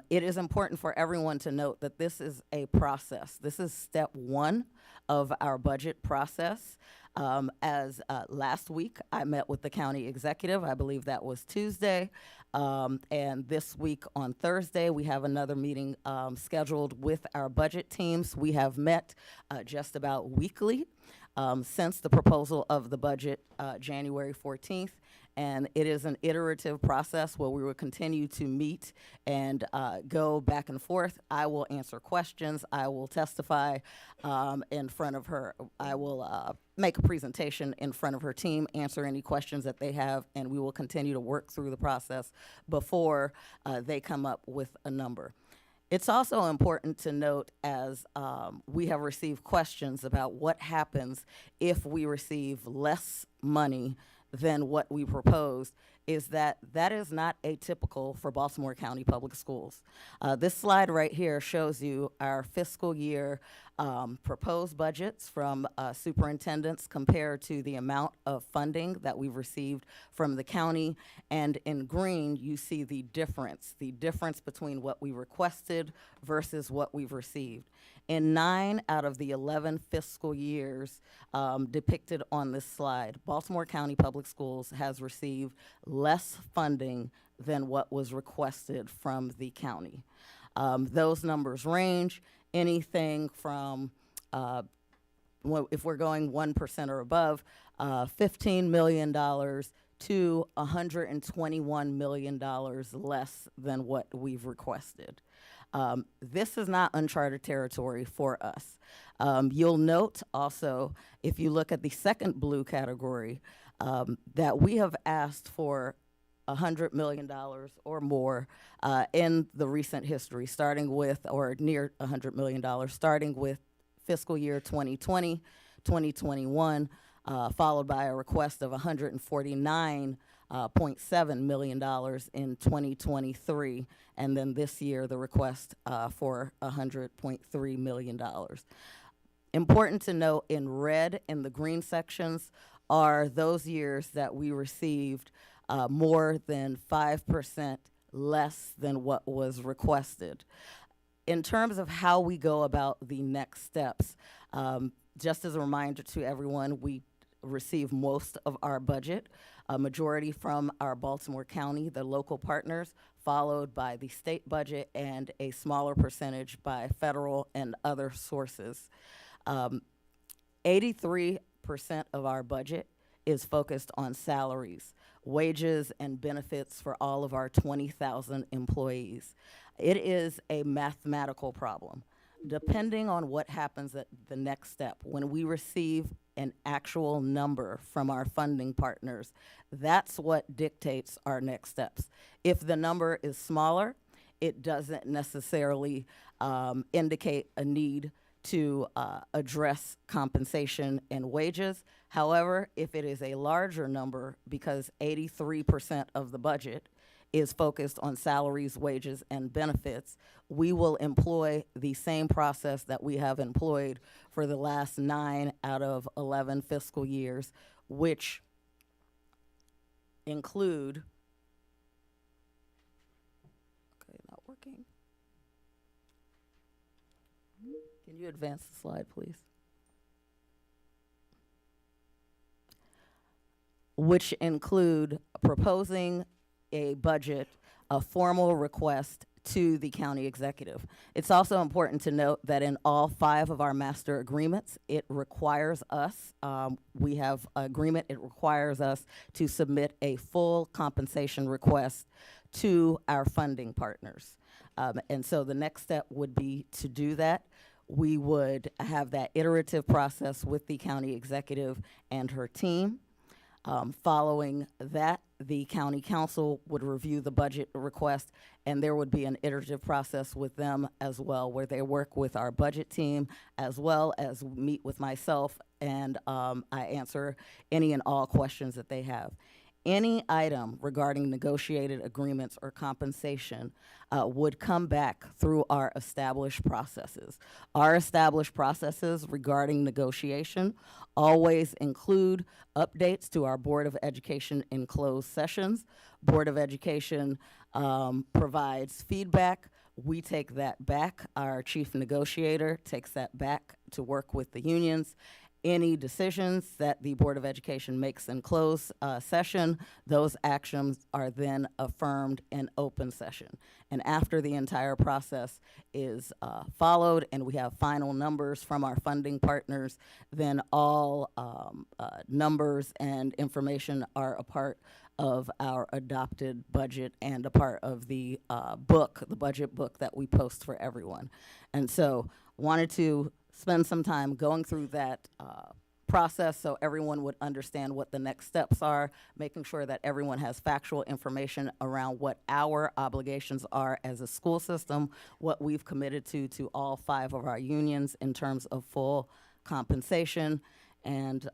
It is important for everyone to note that this is a process. This is step one of our budget process. Last week, I met with the county executive. I believe that was Tuesday. And this week on Thursday, we have another meeting scheduled with our budget teams. We have met just about weekly since the proposal of the budget January 14th. And it is an iterative process where we will continue to meet and go back and forth. I will answer questions. I will testify in front of her. I will make a presentation in front of her team, answer any questions that they have, and we will continue to work through the process before they come up with a number. It's also important to note, as we have received questions about what happens if we receive less money than what we proposed, is that that is not atypical for Baltimore County Public Schools. This slide right here shows you our fiscal year proposed budgets from superintendents compared to the amount of funding that we've received from the county. And in green, you see the difference between what we requested versus what we've received. In 9 out of the 11 fiscal years depicted on this slide, Baltimore County Public Schools has received less funding than what was requested from the county. Those numbers range anything from, if we're going 1% or above, $15 million to $121 million less than what we've requested. This is not uncharted territory for us. You'll note also, if you look at the second blue category, that we have asked for $100 million or more in the recent history, starting with, or near $100 million, starting with fiscal year 2020, 2021, followed by a request of $149.7 million in 2023, and then this year the request for $100.3 million. Important to note, in red in the green sections are those years that we received more than 5% less than what was requested. In terms of how we go about the next steps, just as a reminder to everyone, we receive most of our budget, a majority from our Baltimore County, the local partners, followed by the state budget, and a smaller percentage by federal and other sources. 83% of our budget is focused on salaries, wages, and benefits for all of our 20,000 employees. It is a mathematical problem. Depending on what happens at the next step, when we receive an actual number from our funding partners, that's what dictates our next steps. If the number is smaller, it doesn't necessarily indicate a need to address compensation and wages. However, if it is a larger number, because 83% of the budget is focused on salaries, wages, and benefits, we will employ the same process that we have employed for the last 9 out of 11 fiscal years, which include, okay, not working, Can you advance the slide, please? Which include proposing a budget, a formal request to the county executive. It's also important to note that in all 5 of our master agreements, it requires us, we have agreement, it requires us to submit a full compensation request to our funding partners. And so the next step would be to do that. We would have that iterative process with the county executive and her team. Following that, the county council would review the budget request, and there would be an iterative process with them as well, where they work with our budget team as well as meet with myself, and I answer any and all questions that they have. Any item regarding negotiated agreements or compensation would come back through our established processes. Our established processes regarding negotiation always include updates to our Board of Education in closed sessions. Board of Education provides feedback. We take that back. Our chief negotiator takes that back to work with the unions. Any decisions that the Board of Education makes in closed session, those actions are then affirmed in open session. And after the entire process is followed and we have final numbers from our funding partners, then all numbers and information are a part of our adopted budget and a part of the book, the budget book that we post for everyone. And so wanted to spend some time going through that process so everyone would understand what the next steps are, making sure that everyone has factual information around what our obligations are as a school system, what we've committed to all 5 of our unions in terms of full compensation, and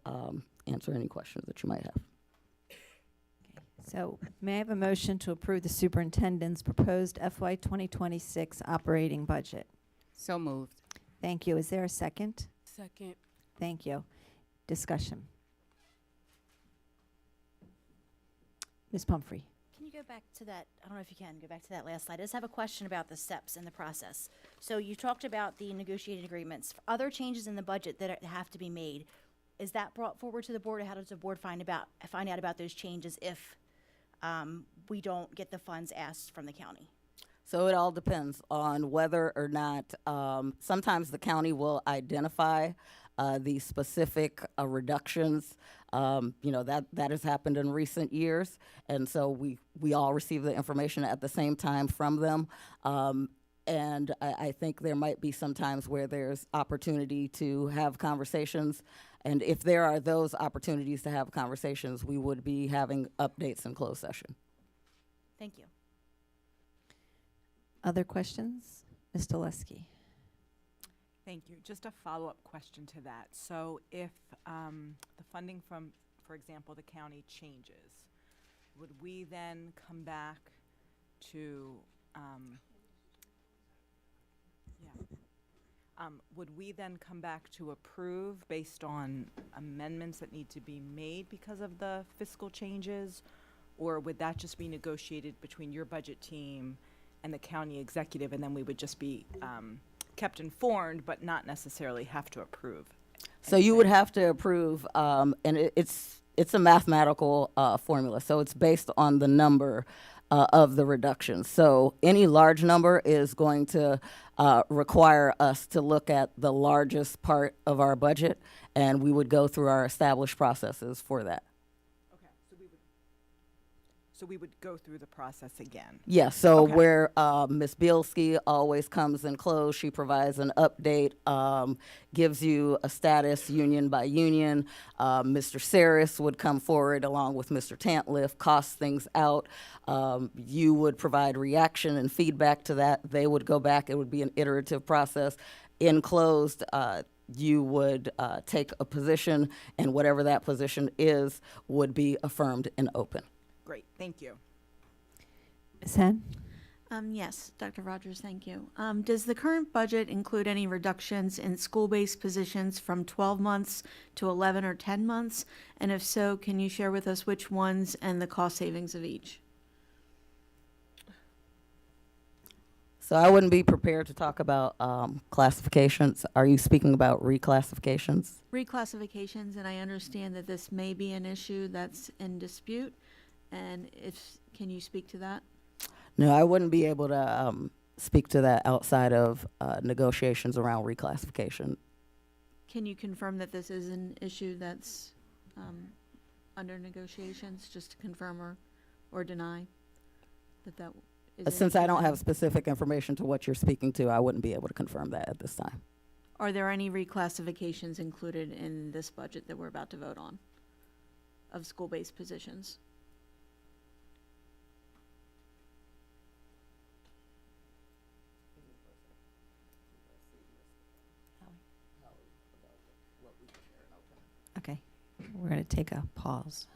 answer any questions that you might have. So may I have a motion to approve the superintendent's proposed FY 2026 operating budget? So moved. Thank you. Is there a second? Second. Thank you. Discussion. Ms. Pumphrey. Can you go back to that? I don't know if you can go back to that last slide. I just have a question about the steps in the process. So you talked about the negotiated agreements. Other changes in the budget that have to be made, is that brought forward to the board, or how does the board find out about those changes if we don't get the funds asked from the county? So it all depends on whether or not, sometimes the county will identify the specific reductions. You know, that has happened in recent years. And so we all receive the information at the same time from them. And I think there might be some times where there's opportunity to have conversations. And if there are those opportunities to have conversations, we would be having updates in closed session. Thank you. Other questions? Ms. Dulesky. Thank you. Just a follow-up question to that. So if the funding from, for example, the county changes, would we then come back to, would we then come back to approve based on amendments that need to be made because of the fiscal changes? Or would that just be negotiated between your budget team and the county executive, and then we would just be kept informed but not necessarily have to approve? So you would have to approve, and it's a mathematical formula. So it's based on the number of the reductions. So any large number is going to require us to look at the largest part of our budget, and we would go through our established processes for that. Okay, so we would go through the process again. Yes, so Okay. where Ms. Bielski always comes in close, she provides an update, gives you a status union by union. Mr. Saris would come forward along with Mr. Tantliff, cost things out. You would provide reaction and feedback to that. They would go back. It would be an iterative process. In closed, you would take a position, and whatever that position is would be affirmed in open. Great, thank you. Ms. Henn? Yes, Dr. Rogers, thank you. Does the current budget include any reductions in school-based positions from 12 months to 11 or 10 months? And if so, can you share with us which ones and the cost savings of each? So I wouldn't be prepared to talk about classifications. Are you speaking about reclassifications? Reclassifications, and I understand that this may be an issue that's in dispute, and can you speak to that? No, I wouldn't be able to speak to that outside of negotiations around reclassification. Can you confirm that this is an issue that's under negotiations, just to confirm or deny that is? Since I don't have specific information to what you're speaking to, I wouldn't be able to confirm that at this time. Are there any reclassifications included in this budget that we're about to vote on of school-based positions? Okay, we're going to take a pause.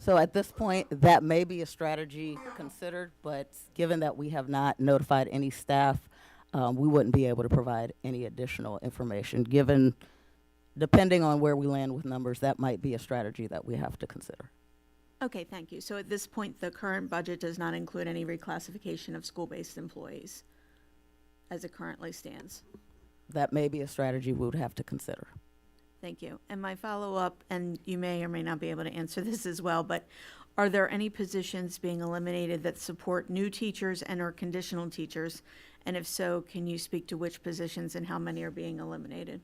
So at this point, that may be a strategy considered, but given that we have not notified any staff, we wouldn't be able to provide any additional information. Depending on where we land with numbers, that might be a strategy that we have to consider. Okay, thank you. So at this point, the current budget does not include any reclassification of school-based employees as it currently stands. That may be a strategy we would have to consider. Thank you. And my follow-up, and you may or may not be able to answer this as well, but are there any positions being eliminated that support new teachers and or conditional teachers? And if so, can you speak to which positions and how many are being eliminated?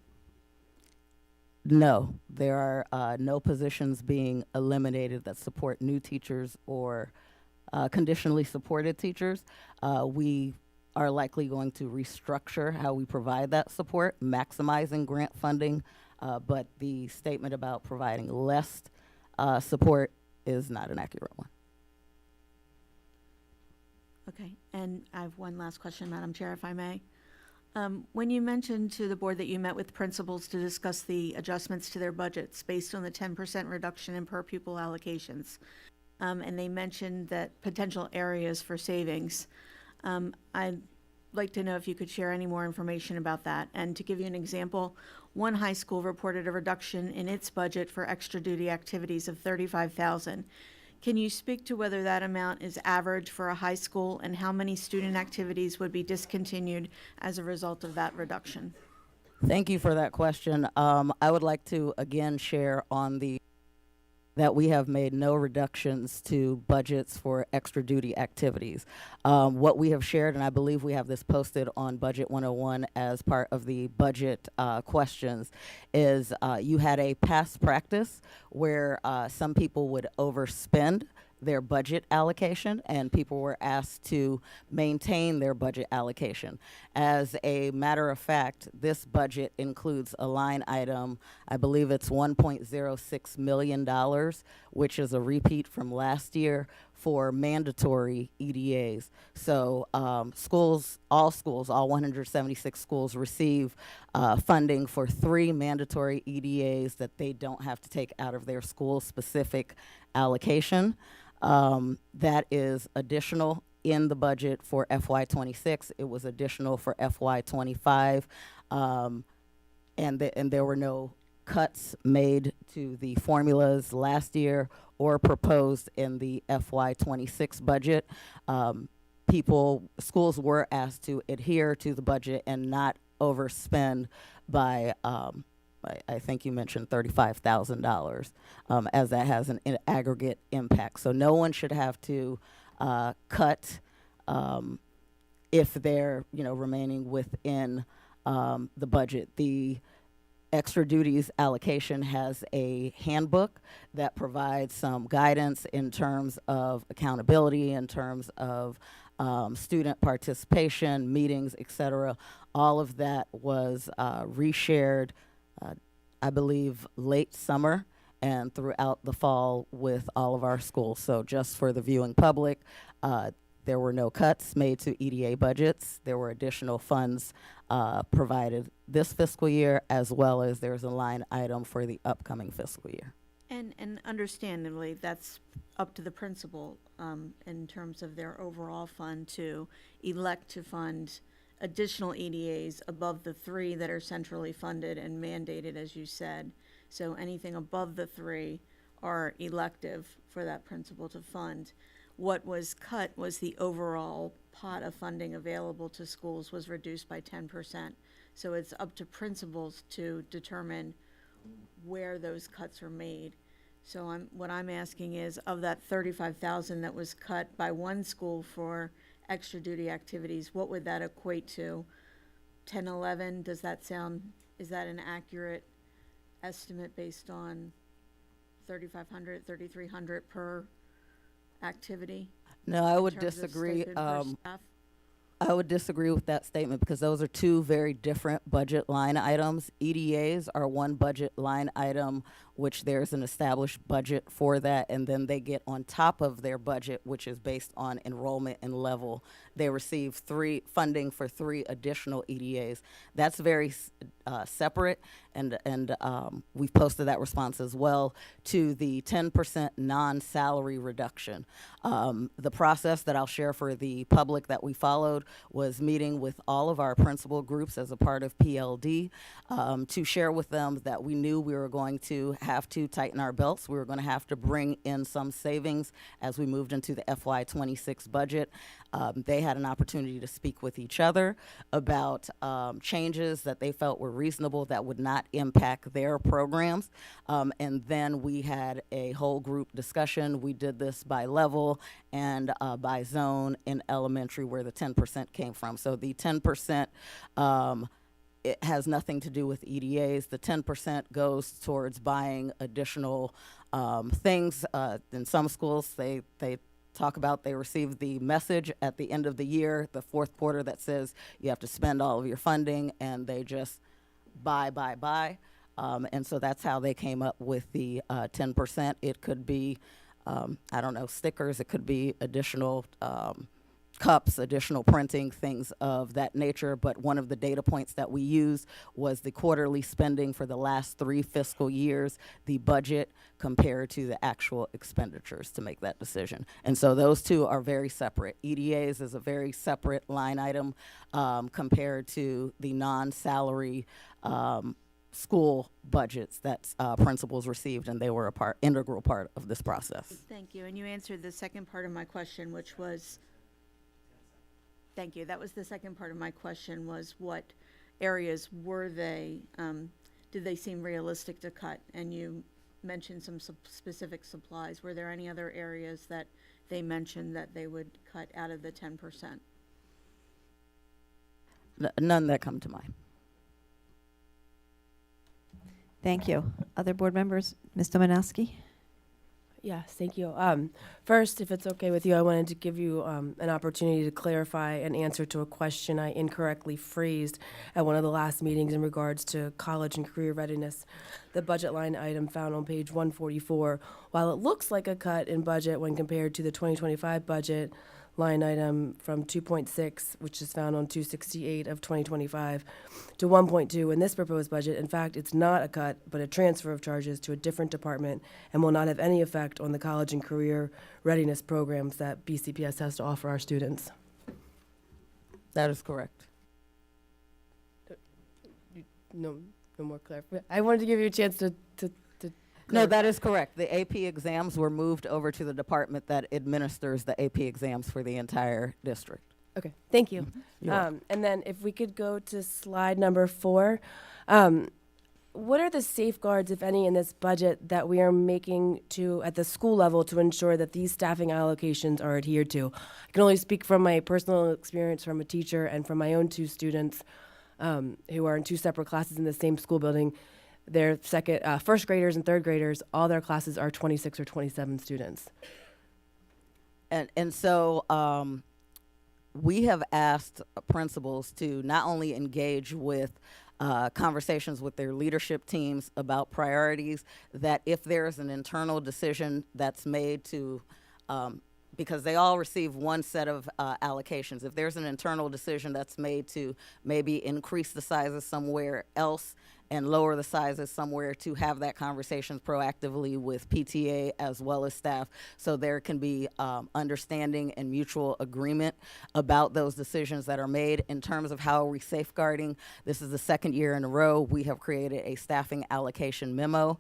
No, there are no positions being eliminated that support new teachers or conditionally supported teachers. We are likely going to restructure how we provide that support, maximizing grant funding, but the statement about providing less support is not an accurate one. Okay, and I have one last question, Madam Chair, if I may. When you mentioned to the board that you met with principals to discuss the adjustments to their budgets based on the 10% reduction in per pupil allocations, and they mentioned that potential areas for savings, I'd like to know if you could share any more information about that. And to give you an example, one high school reported a reduction in its budget for extra duty activities of $35,000. Can you speak to whether that amount is average for a high school and how many student activities would be discontinued as a result of that reduction? Thank you for that question. I would like to again share on that we have made no reductions to budgets for extra duty activities. What we have shared, and I believe we have this posted on Budget 101 as part of the budget questions, is you had a past practice where some people would overspend their budget allocation, and people were asked to maintain their budget allocation. As a matter of fact, this budget includes a line item, I believe it's $1.06 million, which is a repeat from last year for mandatory EDAs. So schools, all 176 schools receive funding for 3 mandatory EDAs that they don't have to take out of their school-specific allocation. That is additional in the budget for FY26. It was additional for FY25, and there were no cuts made to the formulas last year or proposed in the FY26 budget. Schools were asked to adhere to the budget and not overspend by I think you mentioned $35,000, as that has an aggregate impact. So no one should have to cut if they're remaining within the budget. The extra duties allocation has a handbook that provides some guidance in terms of accountability, in terms of student participation, meetings, etc. All of that was reshared, I believe, late summer and throughout the fall with all of our schools. So just for the viewing public, there were no cuts made to EDA budgets. There were additional funds provided this fiscal year, as well as there's a line item for the upcoming fiscal year. And understandably, that's up to the principal in terms of their overall fund to elect to fund additional EDAs above the 3 that are centrally funded and mandated, as you said. So anything above the 3 are elective for that principal to fund. What was cut was the overall pot of funding available to schools was reduced by 10%. So it's up to principals to determine where those cuts are made. So what I'm asking is, of that $35,000 that was cut by one school for extra duty activities, what would that equate to? 10, 11? Does that sound, is that an accurate estimate based on $3,500, $3,300 per activity? No, I would in terms of disagree. stipend per staff? I would disagree with that statement because those are two very different budget line items. EDAs are one budget line item, which there's an established budget for that, and then they get on top of their budget, which is based on enrollment and level. They receive funding for 3 additional EDAs. That's very separate, and we've posted that response as well to the 10% non-salary reduction. The process that I'll share for the public that we followed was meeting with all of our principal groups as a part of PLD to share with them that we knew we were going to have to tighten our belts. We were going to have to bring in some savings as we moved into the FY26 budget. They had an opportunity to speak with each other about changes that they felt were reasonable that would not impact their programs. And then we had a whole group discussion. We did this by level and by zone in elementary where the 10% came from. So the 10% it has nothing to do with EDAs. The 10% goes towards buying additional things. In some schools, they talk about they receive the message at the end of the year, the 4th quarter, that says you have to spend all of your funding, and they just buy. And so that's how they came up with the 10%. It could be, I don't know, stickers. It could be additional cups, additional printing, things of that nature. But one of the data points that we used was the quarterly spending for the last 3 fiscal years, the budget compared to the actual expenditures to make that decision. And so those two are very separate. EDAs is a very separate line item compared to the non-salary school budgets that principals received, and they were integral part of this process. Thank you. And you answered the second part of my question, which was, thank you. That was the second part of my question, was what areas were they, did they seem realistic to cut? And you mentioned some specific supplies. Were there any other areas that they mentioned that they would cut out of the 10%? None that come to mind. Thank you. Other board members? Ms. Domanowski? Yes, thank you. First, if it's okay with you, I wanted to give you an opportunity to clarify an answer to a question I incorrectly phrased at one of the last meetings in regards to college and career readiness. The budget line item found on page 144, while it looks like a cut in budget when compared to the 2025 budget line item from 2.6, which is found on 268 of 2025, to 1.2 in this proposed budget. In fact, it's not a cut, but a transfer of charges to a different department and will not have any effect on the college and career readiness programs that BCPS has to offer our students. That is correct. No more clarification. I wanted to give you a chance to No, that is correct. The AP exams were moved over to the department that administers the AP exams for the entire district. Okay, thank you. You're welcome. And then if we could go to slide number 4. What are the safeguards, if any, in this budget that we are making at the school level to ensure that these staffing allocations are adhered to? I can only speak from my personal experience from a teacher and from my own 2 students who are in 2 separate classes in the same school building. their first graders and third graders, all their classes are 26 or 27 students. And so we have asked principals to not only engage with conversations with their leadership teams about priorities, that if there's an internal decision that's made to, because they all receive one set of allocations, if there's an internal decision that's made to maybe increase the sizes somewhere else and lower the sizes somewhere, to have that conversation proactively with PTA as well as staff, so there can be understanding and mutual agreement about those decisions that are made. In terms of how are we safeguarding, this is the second year in a row we have created a staffing allocation memo.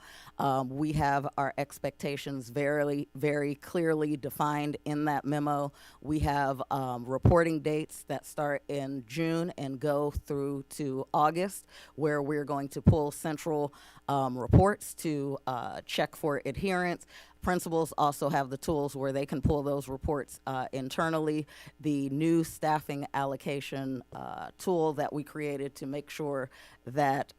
We have our expectations very clearly defined in that memo. We have reporting dates that start in June and go through to August, where we're going to pull central reports to check for adherence. Principals also have the tools where they can pull those reports internally. The new staffing allocation tool that we created to make sure that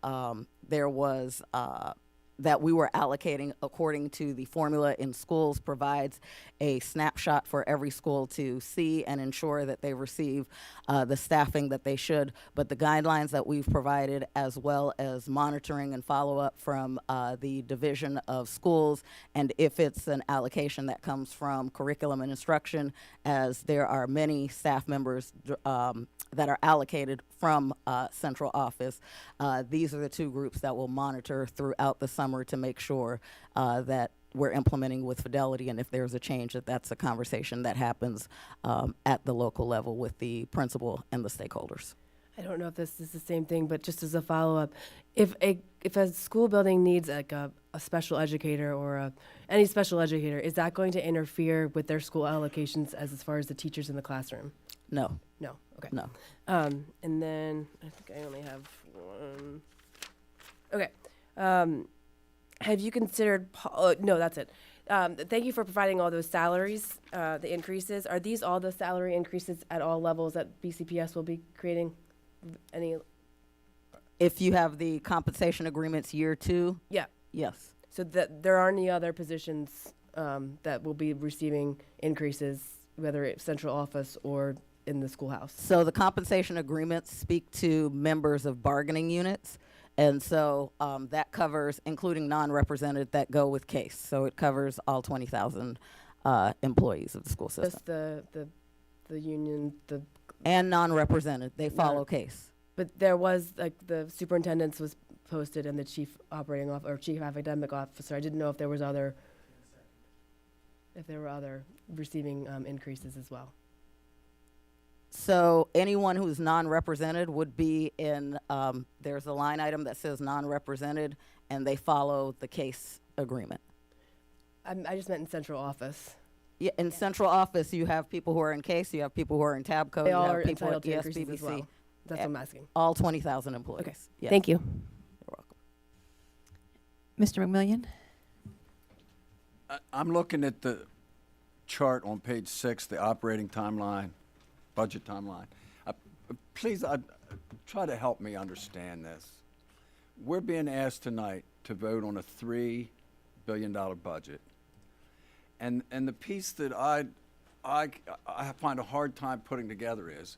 that we were allocating according to the formula in schools provides a snapshot for every school to see and ensure that they receive the staffing that they should. But the guidelines that we've provided, as well as monitoring and follow-up from the Division of Schools, and if it's an allocation that comes from curriculum and instruction, as there are many staff members that are allocated from central office, these are the two groups that will monitor throughout the summer to make sure that we're implementing with fidelity, and if there's a change, that's a conversation that happens at the local level with the principal and the stakeholders. I don't know if this is the same thing, but just as a follow-up, if a school building needs like a special educator or any special educator, is that going to interfere with their school allocations as far as the teachers in the classroom? No. No. Okay. No. And then I think I only have one. Okay. Have you considered? No, that's it. Thank you for providing all those salaries, the increases. Are these all the salary increases at all levels that BCPS will be creating? Any? If you have the compensation agreements year 2? Yeah. Yes. So that there aren't any other positions that will be receiving increases, whether it's central office or in the schoolhouse? So the compensation agreements speak to members of bargaining units. And so that covers, including non-represented that go with case. So it covers all 20,000 employees of the school system. Just the union, and non-represented, they follow case. But there was, like, the superintendent's was posted and the chief operating or chief academic officer. I didn't know if there was other receiving increases as well. So anyone who's non-represented would be in, there's a line item that says non-represented, and they follow the case agreement. I just meant in central office. Yeah, in central office, you have people who are in case, you have people who are in tab code, They you all have are people entitled at to increases as ESPBC. well. That's what I'm asking. All 20,000 employees. Okay. Yes. Thank you. You're welcome. Mr. McMillian? I'm looking at the chart on page 6, the operating timeline, budget timeline. Please try to help me understand this. We're being asked tonight to vote on a $3 billion budget. And the piece that I find a hard time putting together is,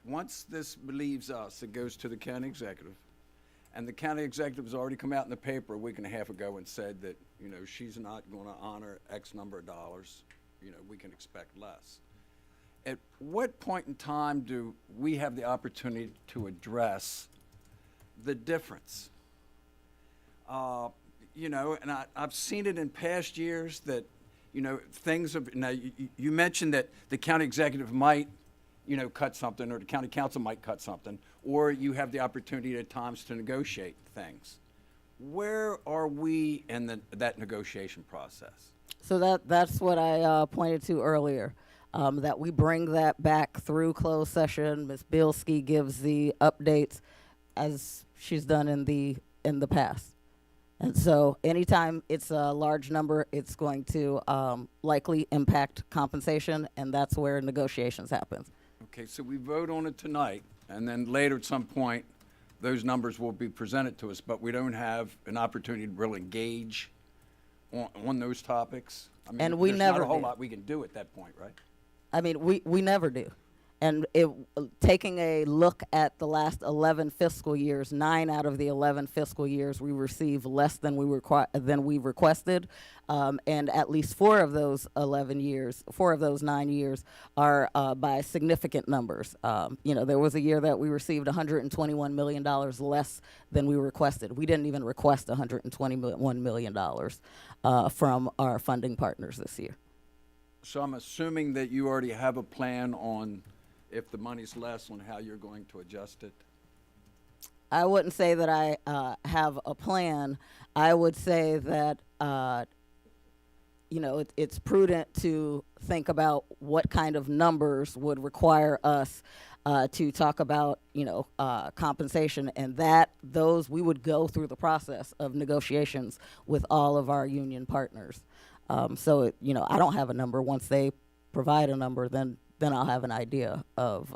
once this leaves us, it goes to the county executive. And the county executive has already come out in the paper a week and a half ago and said that, she's not going to honor X number of dollars. We can expect less. At what point in time do we have the opportunity to address the difference? And I've seen it in past years that, things have, now you mentioned that the county executive might, cut something, or the county council might cut something, or you have the opportunity at times to negotiate things. Where are we in that negotiation process? So that's what I pointed to earlier, that we bring that back through closed session. Ms. Bielski gives the updates as she's done in the past. And so anytime it's a large number, it's going to likely impact compensation, and that's where negotiations happen. Okay, so we vote on it tonight, and then later at some point, those numbers will be presented to us, but we don't have an opportunity to really engage on those topics. I mean, And we there's never not a whole do. lot we can do at that point, right? I mean, we never do. And taking a look at the last 11 fiscal years, 9 out of the 11 fiscal years, we received less than we requested, and at least 4 of those 9 years are by significant numbers. There was a year that we received $121 million less than we requested. We didn't even request $121 million from our funding partners this year. So I'm assuming that you already have a plan on, if the money's less, on how you're going to adjust it? I wouldn't say that I have a plan. I would say that it's prudent to think about what kind of numbers would require us to talk about compensation, and those we would go through the process of negotiations with all of our union partners. So I don't have a number. Once they provide a number, then I'll have an idea of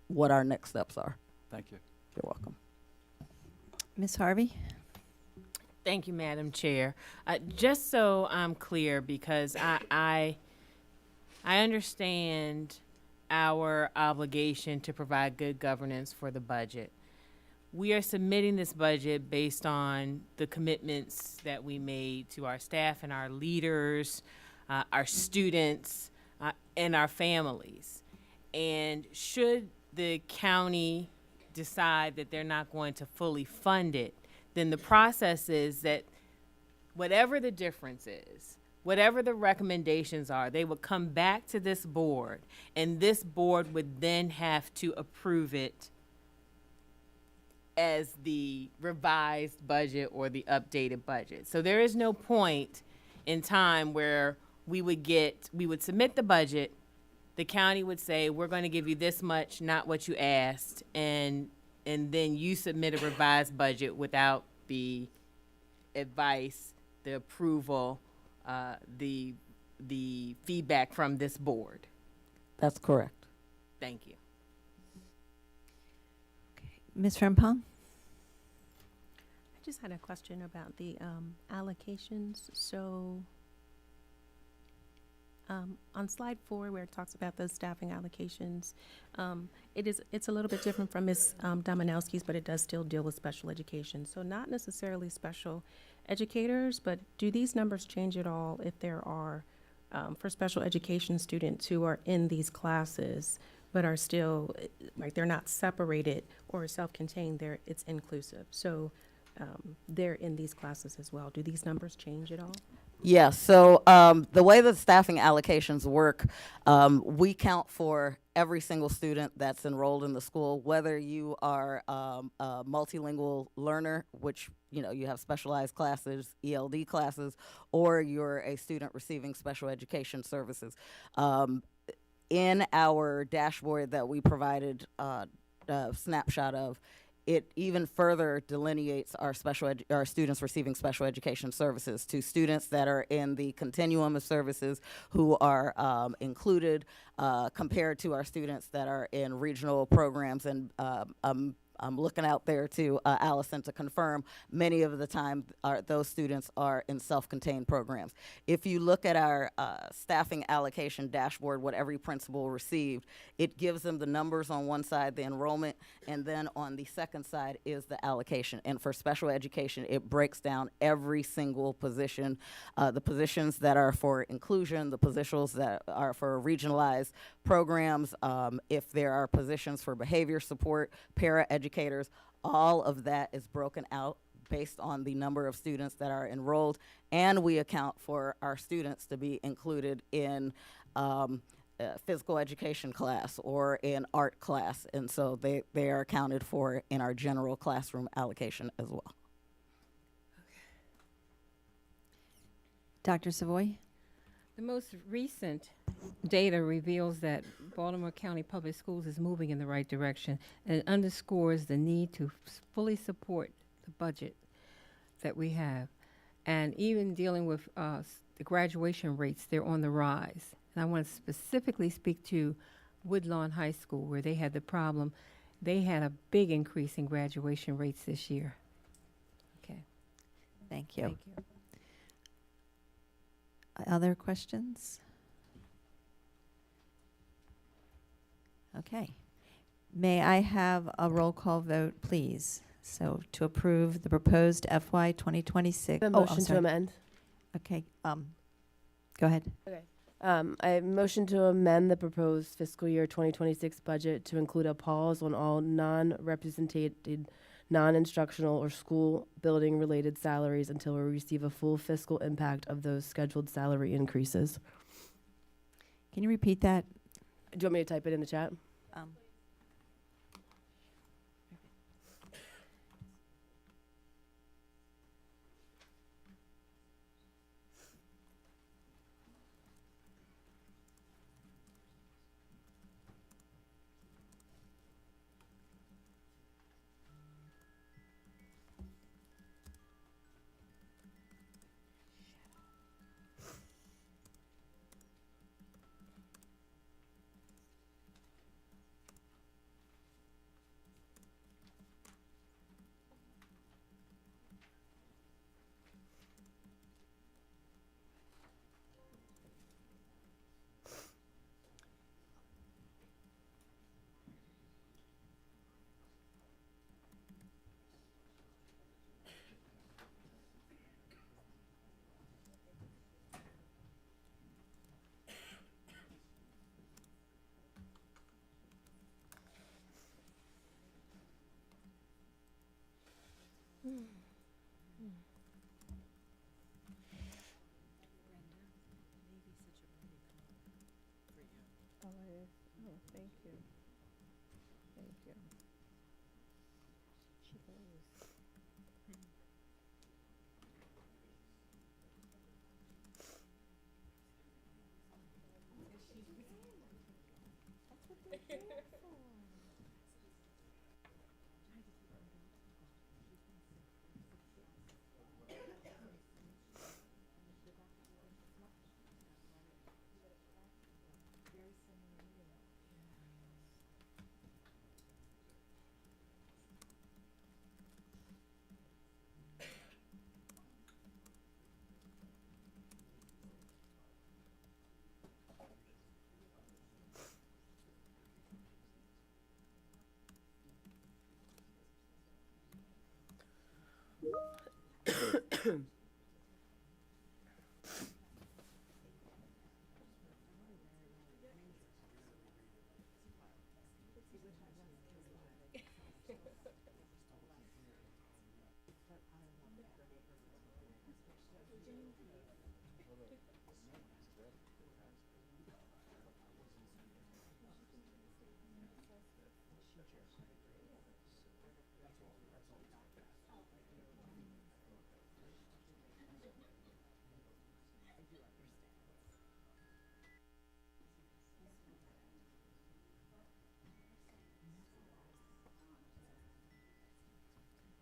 what our next steps are. Thank you. You're welcome. Ms. Harvey? Thank you, Madam Chair. Just so I'm clear, because I understand our obligation to provide good governance for the budget. We are submitting this budget based on the commitments that we made to our staff and our leaders, our students, and our families. And should the county decide that they're not going to fully fund it, then the process is that whatever the difference is, whatever the recommendations are, they would come back to this board, and this board would then have to approve it as the revised budget or the updated budget. So there is no point in time where we would submit the budget, the county would say, we're going to give you this much, not what you asked, and then you submit a revised budget without the advice, the approval, the feedback from this board. That's correct. Thank you. Ms. Frimpong? I just had a question about the allocations. So on slide 4, where it talks about those staffing allocations, it's a little bit different from Ms. Dominowski's, but it does still deal with special education. So not necessarily special educators, but do these numbers change at all if there are, for special education students who are in these classes but are still, like, they're not separated or self-contained, it's inclusive. So they're in these classes as well. Do these numbers change at all? Yeah, so the way that staffing allocations work, we count for every single student that's enrolled in the school, whether you are a multilingual learner, which you have specialized classes, ELD classes, or you're a student receiving special education services. In our dashboard that we provided a snapshot of, it even further delineates our students receiving special education services to students that are in the continuum of services who are included compared to our students that are in regional programs. And I'm looking out there to Allison to confirm many of the time those students are in self-contained programs. If you look at our staffing allocation dashboard, what every principal received, it gives them the numbers on one side, the enrollment, and then on the second side is the allocation. And for special education, it breaks down every single position, the positions that are for inclusion, the positions that are for regionalized programs, if there are positions for behavior support, para-education, all of that is broken out based on the number of students that are enrolled, and we account for our students to be included in physical education class or in art class, and so they are accounted for in our general classroom allocation as well. Dr. Savoy? The most recent data reveals that Baltimore County Public Schools is moving in the right direction, and it underscores the need to fully support the budget that we have. And even dealing with the graduation rates, they're on the rise. And I want to specifically speak to Woodlawn High School, where they had the problem they had a big increase in graduation rates this year. Okay. Thank you. Thank you. Other questions? Okay. May I have a roll call vote, please? So to approve the proposed FY 2026. A motion to amend. Okay. Go ahead. Okay. I motion to amend the proposed fiscal year 2026 budget to include a pause on all non-represented, non-instructional or school building related salaries until we receive a full fiscal impact of those scheduled salary increases. Can you repeat that? Do you want me to type it in the chat? Thank you. Thank you. She goes.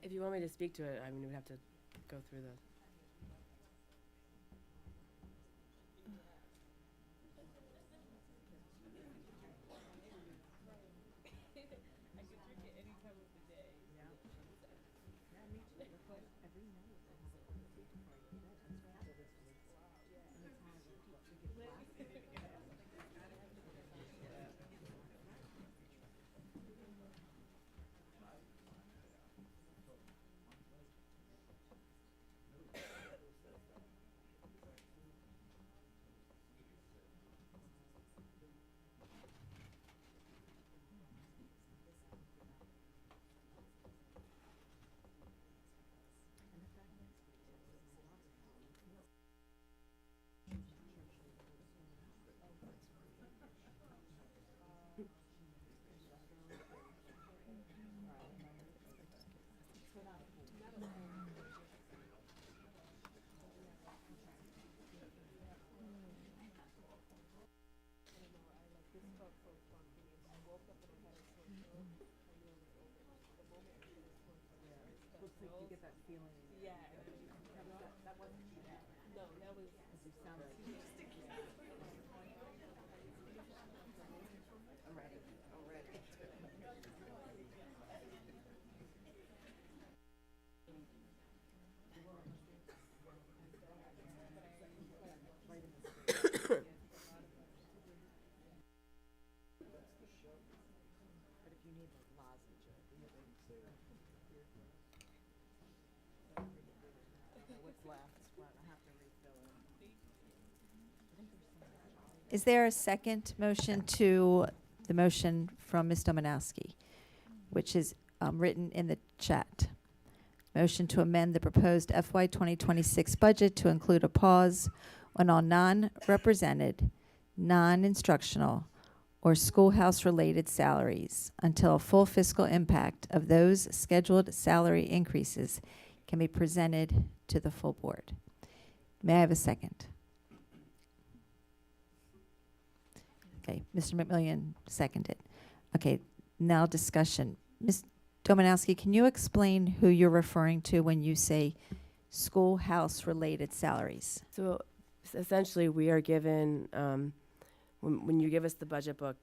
If you want me to speak to it, I mean, we'd have to go through the. You get that feeling. Yeah. That wasn't too bad. No, that was. Because you sounded. I'm ready. I'm ready. Is there a second motion to the motion from Ms. Domanowski, which is written in the chat? Motion to amend the proposed FY 2026 budget to include a pause on all non-represented, non-instructional, or schoolhouse-related salaries until a full fiscal impact of those scheduled salary increases can be presented to the full board. May I have a second? Okay, Mr. McMillian seconded. Okay, now discussion. Ms. Domanowski, can you explain who you're referring to when you say schoolhouse-related salaries? So essentially, we are given, when you give us the budget book,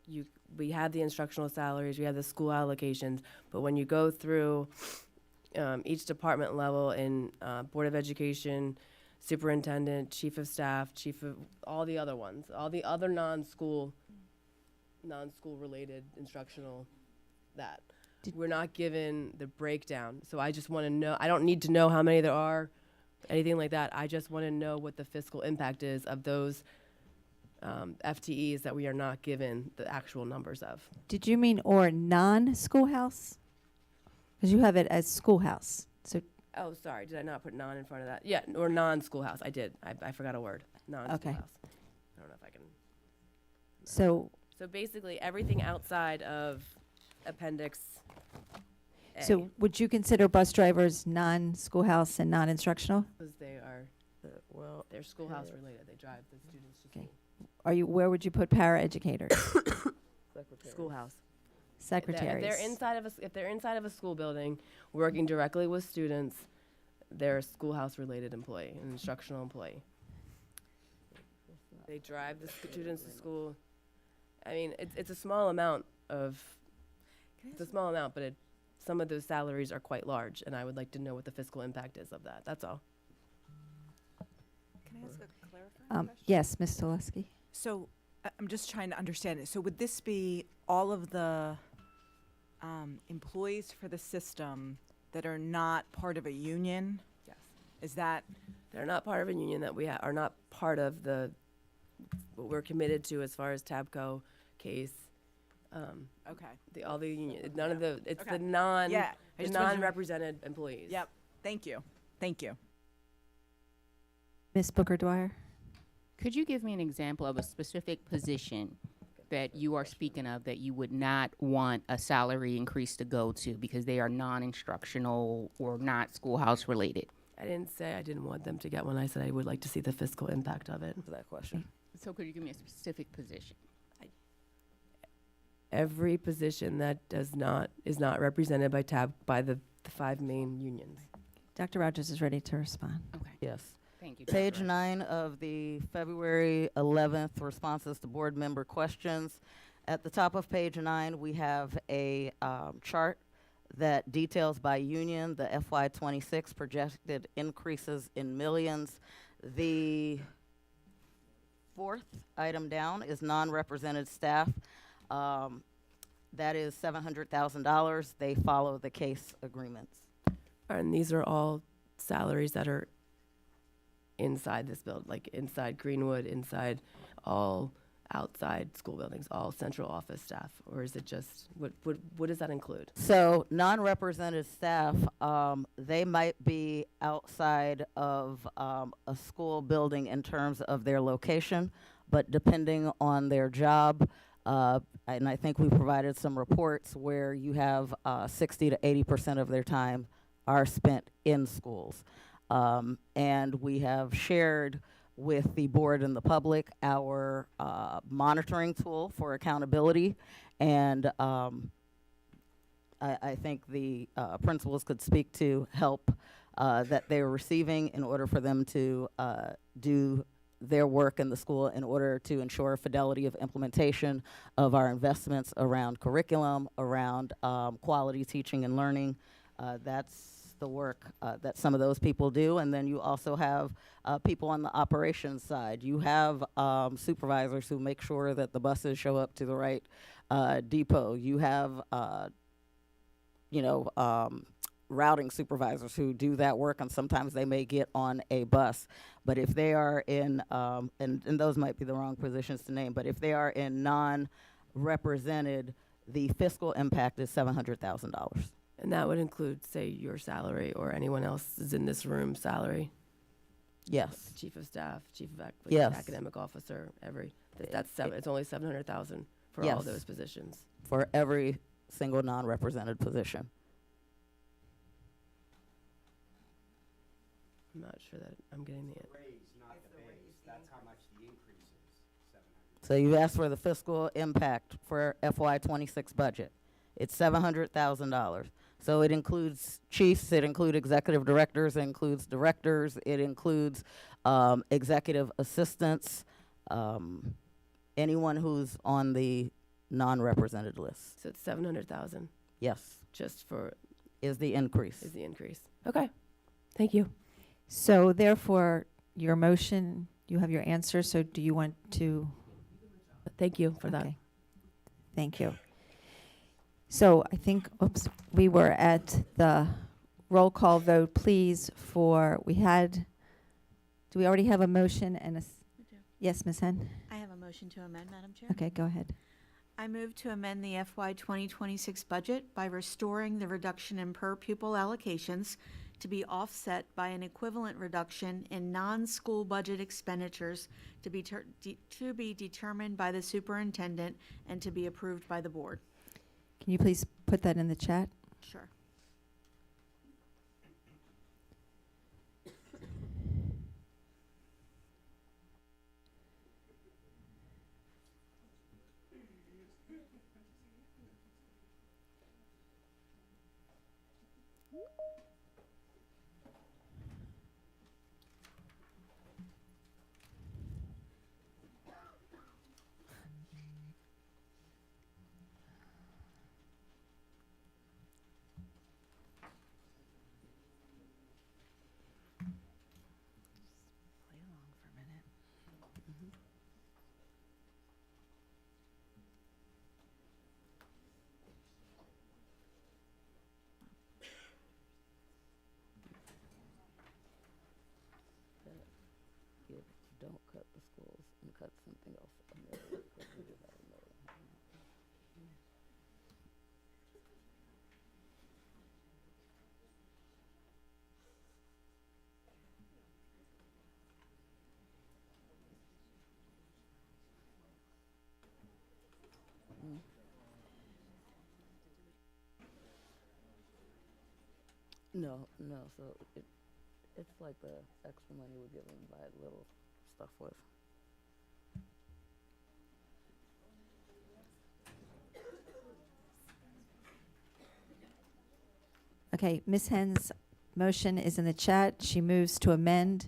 we have the instructional salaries, we have the school allocations, but when you go through each department level in Board of Education, superintendent, chief of staff, chief of all the other ones, all the other non-school related instructional, that. We're not given the breakdown. So I just want to know, I don't need to know how many there are, anything like that. I just want to know what the fiscal impact is of those FTEs that we are not given the actual numbers of. Did you mean or non-schoolhouse? Because you have it as schoolhouse. So Oh, sorry, did I not put non in front of that? Yeah, or non-schoolhouse, I did. I forgot a word, non-schoolhouse. Okay. I don't know if I can. So basically, everything outside of Appendix A. So would you consider bus drivers non-schoolhouse and non-instructional? Because they are, they're schoolhouse related, they drive the students to Okay. school. Where would you put para-educators? Schoolhouse. Secretaries. If they're inside of a school building, working directly with students, they're a schoolhouse related employee, an instructional employee. They drive the students to school. I mean, it's a small amount but some of those salaries are quite large, and I would like to know what the fiscal impact is of that. That's all. Can I ask a clarifying question? Yes, Ms. Tuleski. So I'm just trying to understand it. So would this be all of the employees for the system that are not part of a union? Yes. Is that? They're not part of a union that we are not part of what we're committed to as far as TABCO case. Okay. All the union, none of the, it's Okay. the I just wasn't- non-represented employees. Yep. Thank you. Thank you. Ms. Booker Dwyer. Could you give me an example of a specific position that you are speaking of that you would not want a salary increase to go to because they are non-instructional or not schoolhouse related? I didn't say I didn't want them to get one. I said I would like to see the fiscal impact of it for that question. So could you give me a specific position? Every position that is not represented by the 5 main unions. Dr. Rogers is ready to respond. Okay. Yes. Thank you. Page 9 of the February 11th responses to board member questions. At the top of page 9, we have a chart that details by union the FY26 projected increases in millions. The fourth item down is non-represented staff. That is $700,000. They follow the case agreements. And these are all salaries that are inside this building, like inside Greenwood, inside all outside school buildings, all central office staff, or is it just, what does that include? So non-represented staff, they might be outside of a school building in terms of their location, but depending on their job, and I think we provided some reports where you have 60 to 80% of their time are spent in schools. And we have shared with the board and the public our monitoring tool for accountability. And I think the principals could speak to help that they're receiving in order for them to do their work in the school in order to ensure fidelity of implementation of our investments around curriculum, around quality teaching and learning. That's the work that some of those people do. And then you also have people on the operations side. You have supervisors who make sure that the buses show up to the right depot. You have, routing supervisors who do that work, and sometimes they may get on a bus. But if they are in, and those might be the wrong positions to name, but if they are in non-represented, the fiscal impact is $700,000. And that would include, say, your salary or anyone else's in this room salary? Yes. Chief of staff, chief of Yes. academic officer, it's only 700,000 for Yes. all those positions. For every single non-represented position. I'm not sure that I'm getting the. So you asked for the fiscal impact for FY26 budget. It's $700,000. So it includes chiefs, it includes executive directors, it includes directors, it includes executive assistants, anyone who's on the non-represented list. So it's 700,000. Yes. Just for. Is the increase. Is the increase. Okay. Thank you. So therefore, your motion, you have your answer, so do you want to? Thank you for that. Okay. Thank you. So I think, we were at the roll call vote, please, do we already have a motion and yes, Ms. Henn? I have a motion to amend, Madam Chair. Okay, go ahead. I move to amend the FY 2026 budget by restoring the reduction in per pupil allocations to be offset by an equivalent reduction in non-school budget expenditures to be determined by the superintendent and to be approved by the board. Can you please put that in the chat? Sure. Don't cut the schools and cut something else. No, so it's like the extra money we're given by little stuff with. Okay, Ms. Henn's motion is in the chat. She moves to amend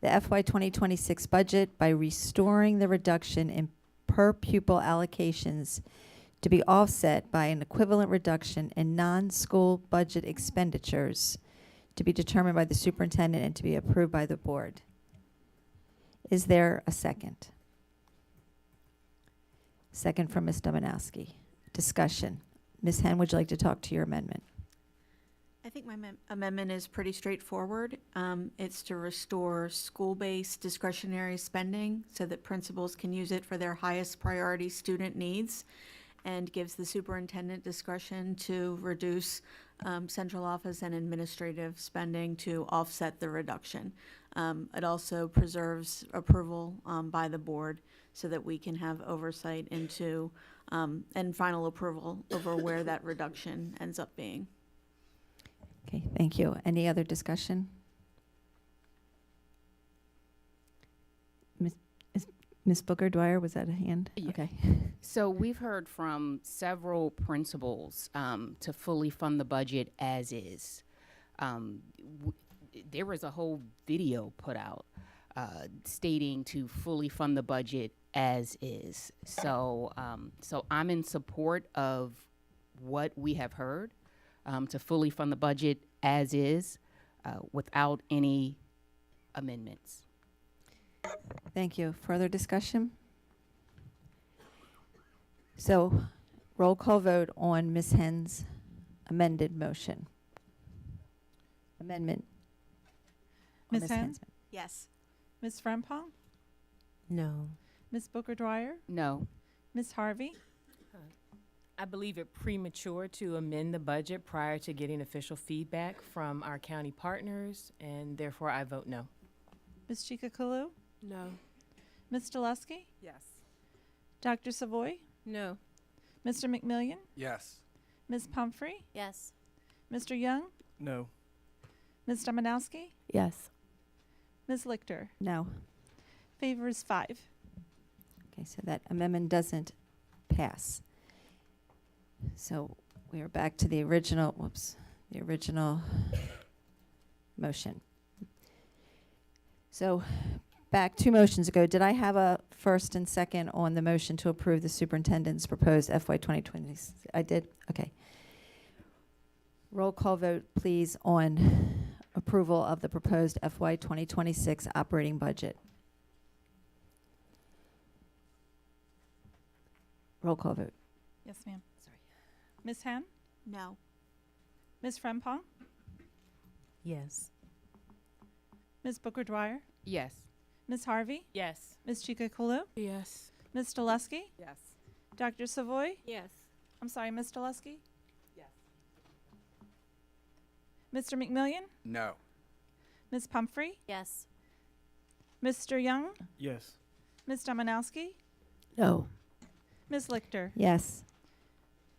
the FY 2026 budget by restoring the reduction in per pupil allocations to be offset by an equivalent reduction in non-school budget expenditures to be determined by the superintendent and to be approved by the board. Is there a second? Second from Ms. Dominowski. Discussion. Ms. Henn, would you like to talk to your amendment? I think my amendment is pretty straightforward. It's to restore school-based discretionary spending so that principals can use it for their highest priority student needs, and gives the superintendent discretion to reduce central office and administrative spending to offset the reduction. It also preserves approval by the board so that we can have oversight into and final approval over where that reduction ends up being. Okay, thank you. Any other discussion? Ms. Booker Dwyer, was that a hand? Yeah. Okay. So we've heard from several principals to fully fund the budget as is. There was a whole video put out stating to fully fund the budget as is. So I'm in support of what we have heard, to fully fund the budget as is, without any amendments. Thank you. Further discussion? So, roll call vote on Ms. Hen's amended motion. Amendment. on Ms. Hen? Hen's Yes. Ms. Frempong? No. Ms. Booker Dwyer? No. Ms. Harvey? I believe it premature to amend the budget prior to getting official feedback from our county partners, and therefore I vote no. Ms. Chikakulu? No. Ms. Delusky? Yes. Dr. Savoy? No. Mr. McMillian? Yes. Ms. Pumphrey? Yes. Mr. Young? No. Ms. Dominowski? Yes. Ms. Lichter? No. Favor is 5. Okay, so that amendment doesn't pass. So we are back to the original, the original motion. So back 2 motions ago, did I have a first and second on the motion to approve the superintendent's proposed FY 2020? I did? Okay. Roll call vote, please, on approval of the proposed FY 2026 operating budget. Roll call vote. Yes, ma'am. Sorry. Ms. Hen? No. Ms. Frempong? Yes. Ms. Booker Dwyer? Yes. Ms. Harvey? Yes. Ms. Chikakulu? Yes. Ms. Delusky? Yes. Dr. Savoy? Yes. I'm sorry, Ms. Delusky? Yes. Mr. McMillian? No. Ms. Pumphrey? Yes. Mr. Young? Yes. Ms. Dominowski? No. Ms. Lichter? Yes.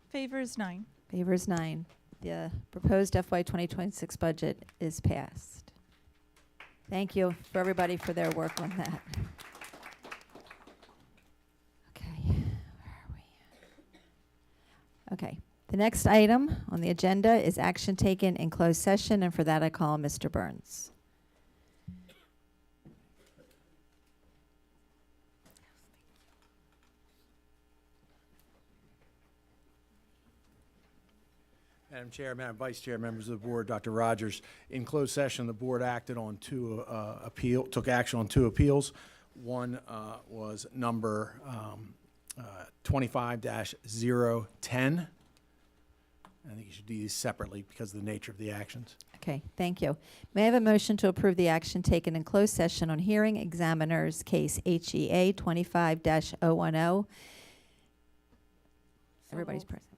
Favor is 9. Favor is 9. The proposed FY 2026 budget is passed. Thank you for everybody for their work on that. Okay, where are we? Okay, the next item on the agenda is action taken in closed session, and for that I call Mr. Burns. Madam Chair, Madam Vice Chair, members of the board, Dr. Rogers. In closed session, the board acted on took action on 2 appeals. One was number 25-010. I think you should do these separately because of the nature of the actions. Okay, thank you. May I have a motion to approve the action taken in closed session on hearing examiners case HEA 25-010? Everybody's present.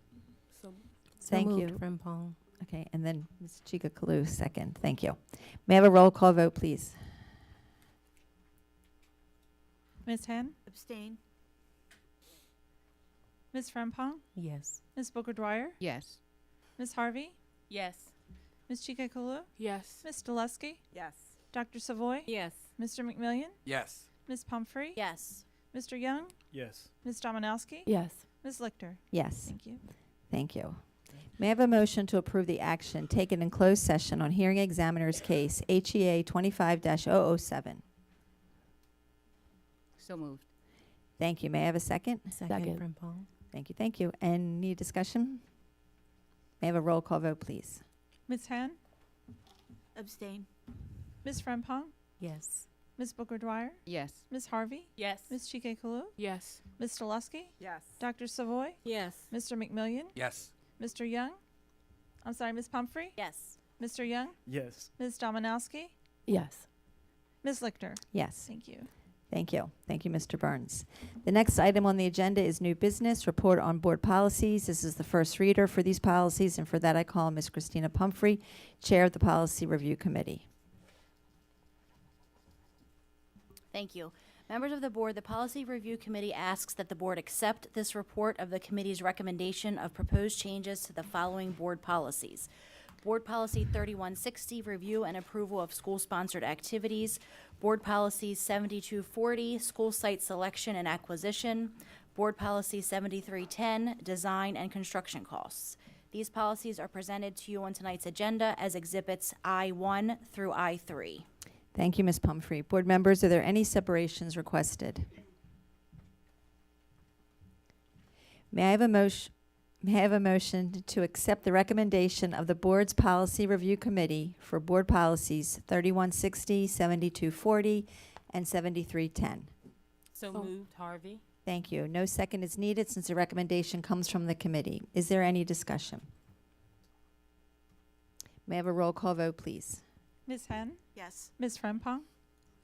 Thank you. Frimpong. Okay, and then Ms. Chikakulu, second. Thank you. May I have a roll call vote, please? Ms. Hen? Abstain. Ms. Frempong? Yes. Ms. Booker Dwyer? Yes. Ms. Harvey? Yes. Ms. Chikakulu? Yes. Ms. Delusky? Yes. Dr. Savoy? Yes. Mr. McMillian? Yes. Ms. Pumphrey? Yes. Mr. Young? Yes. Ms. Dominowski? Yes. Ms. Lichter? Yes. Thank you. Thank you. May I have a motion to approve the action taken in closed session on hearing examiner's case HEA 25-007? So moved. Thank you. May I have a second? Second. Frimpong. Thank you. Thank you. Any discussion? May I have a roll call vote, please? Ms. Hen? Abstain. Ms. Frempong? Yes. Ms. Booker Dwyer? Yes. Ms. Harvey? Yes. Ms. Chikakulu? Yes. Ms. Delusky? Yes. Dr. Savoy? Yes. Mr. McMillian? Yes. Mr. Young? I'm sorry, Ms. Pumphrey? Yes. Mr. Young? Yes. Ms. Dominowski? Yes. Ms. Lichter? Yes. Thank you. Thank you. Thank you, Mr. Burns. The next item on the agenda is new business, report on board policies. This is the first reader for these policies, and for that I call Ms. Christina Pumphrey, Chair of the Policy Review Committee. Thank you. Members of the board, the Policy Review Committee asks that the board accept this report of the committee's recommendation of proposed changes to the following board policies. Board Policy 3160, review and approval of school-sponsored activities. Board Policy 7240, school site selection and acquisition. Board Policy 7310, design and construction costs. These policies are presented to you on tonight's agenda as exhibits I-1 through I-3. Thank you, Ms. Pumphrey. Board members, are there any separations requested? May I have a motion? May I have a motion to accept the recommendation of the Board's Policy Review Committee for Board Policies 3160, 7240, and 7310? So moved, Harvey. Thank you. No second is needed since the recommendation comes from the committee. Is there any discussion? May I have a roll call vote, please? Ms. Henn? Yes. Ms. Frempong?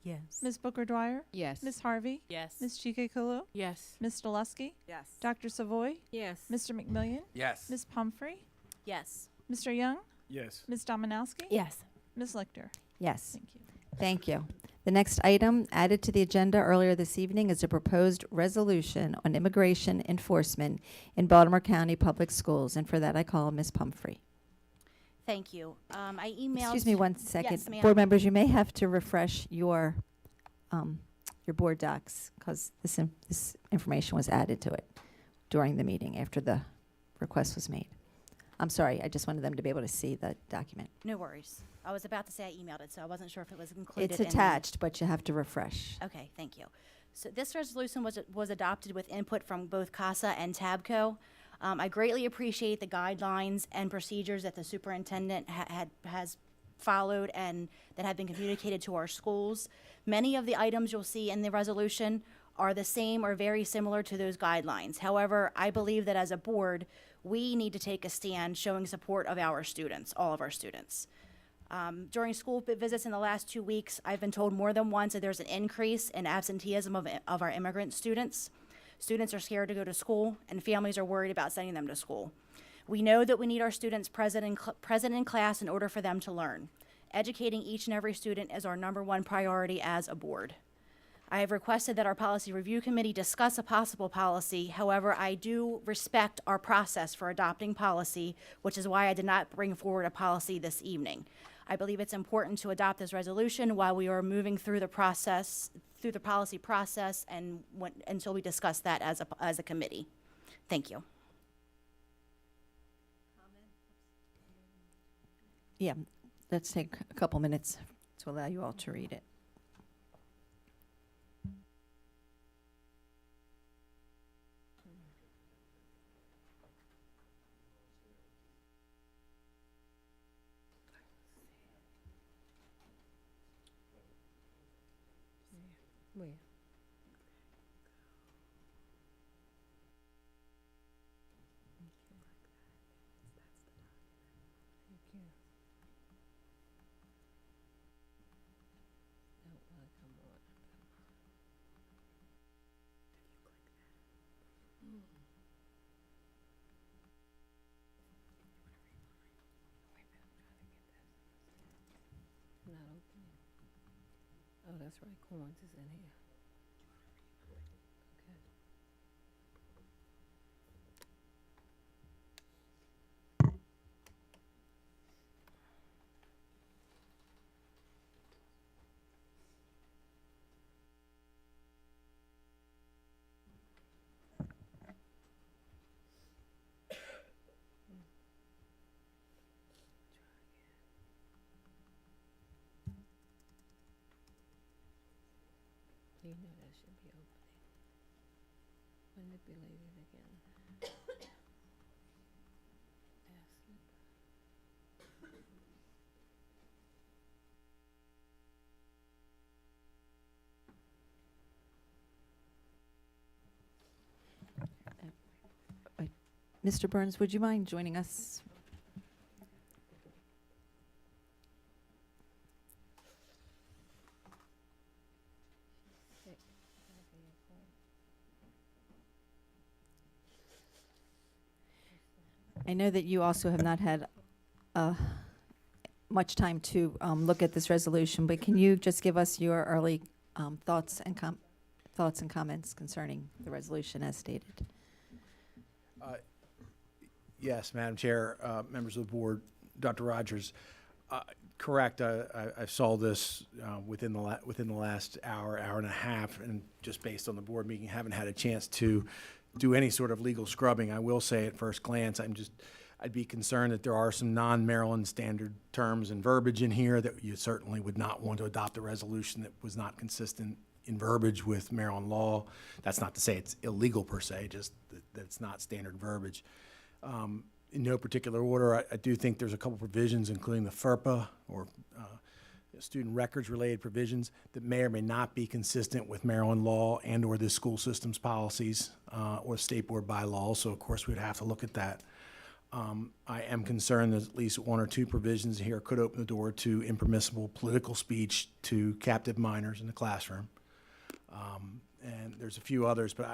Yes. Ms. Booker Dwyer? Yes. Ms. Harvey? Yes. Ms. Chike-Kulu? Yes. Ms. Delusky? Yes. Dr. Savoy? Yes. Mr. McMillion? Yes. Ms. Pumphrey? Yes. Mr. Young? Yes. Ms. Dominowski? Yes. Ms. Lichter? Yes. Thank you. Thank you. The next item added to the agenda earlier this evening is a proposed resolution on immigration enforcement in Baltimore County Public Schools. And for that, I call Ms. Pumphrey. Thank you. I emailed. Excuse me one second. Yes, ma'am. Board members, you may have to refresh your board docs because this information was added to it during the meeting after the request was made. I'm sorry, I just wanted them to be able to see the document. No worries. I was about to say I emailed it, so I wasn't sure if it was included. It's in the- attached, but you have to refresh. Okay, thank you. So this resolution was adopted with input from both CASA and TABCO. I greatly appreciate the guidelines and procedures that the superintendent has followed and that have been communicated to our schools. Many of the items you'll see in the resolution are the same or very similar to those guidelines. However, I believe that as a board, we need to take a stand showing support of our students, all of our students. During school visits in the last 2 weeks, I've been told more than once that there's an increase in absenteeism of our immigrant students. Students are scared to go to school, and families are worried about sending them to school. We know that we need our students present in class in order for them to learn. Educating each and every student is our #1 priority as a board. I have requested that our policy review committee discuss a possible policy. However, I do respect our process for adopting policy, which is why I did not bring forward a policy this evening. I believe it's important to adopt this resolution while we are moving through the process, through the policy process, and until we discuss that as a committee. Thank you. Yeah, let's take a couple minutes to allow you all to read it. Where? Thank you. No, come on. Not opening. Oh, that's right. Corns is in here. Okay. You know that should be opening. Manipulated again. Acid. Mr. Burns, would you mind joining us? I know that you also have not had much time to look at this resolution, but can you just give us your early thoughts and comments concerning the resolution as stated? Yes, Madam Chair, members of the board, Dr. Rogers, correct. I saw this within the last hour and a half, and just based on the board meeting, haven't had a chance to do any sort of legal scrubbing. I will say at first glance, I'd be concerned that there are some non-Maryland standard terms and verbiage in here that you certainly would not want to adopt a resolution that was not consistent in verbiage with Maryland law. That's not to say it's illegal per se, just that it's not standard verbiage. In no particular order, I do think there's a couple provisions, including the FERPA or student records related provisions that may or may not be consistent with Maryland law and or the school system's policies or state board bylaws. So of course we'd have to look at that. I am concerned that at least one or two provisions here could open the door to impermissible political speech to captive minors in the classroom. And there's a few others, but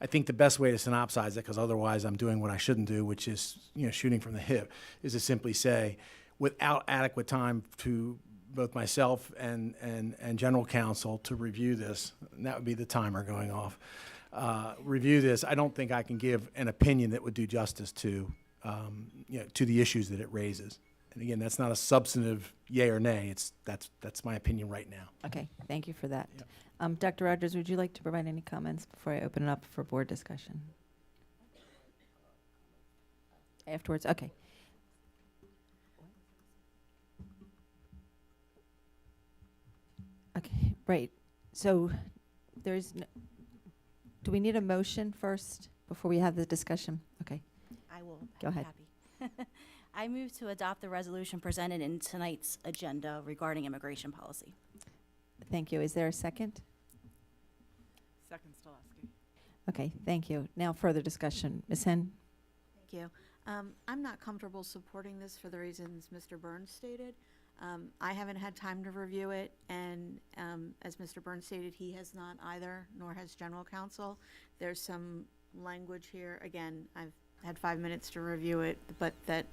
I think the best way to synopsize it, because otherwise I'm doing what I shouldn't do, which is, shooting from the hip, is to simply say, without adequate time to both myself and general counsel to review this, and that would be the timer going off, review this, I don't think I can give an opinion that would do justice to, to the issues that it raises. And again, that's not a substantive yay or nay. That's my opinion right now. Okay, thank you for that. Dr. Rogers, would you like to provide any comments before I open it up for board discussion? Afterwards, okay. Okay, right. So do we need a motion first before we have the discussion? Okay. I will. Go ahead. Happy. I move to adopt the resolution presented in tonight's agenda regarding immigration policy. Thank you. Is there a second? Second, Stileski. Okay, thank you. Now further discussion. Ms. Henn? Thank you. I'm not comfortable supporting this for the reasons Mr. Burns stated. I haven't had time to review it, and as Mr. Burns stated, he has not either, nor has General Counsel. There's some language here. Again, I've had 5 minutes to review it, but that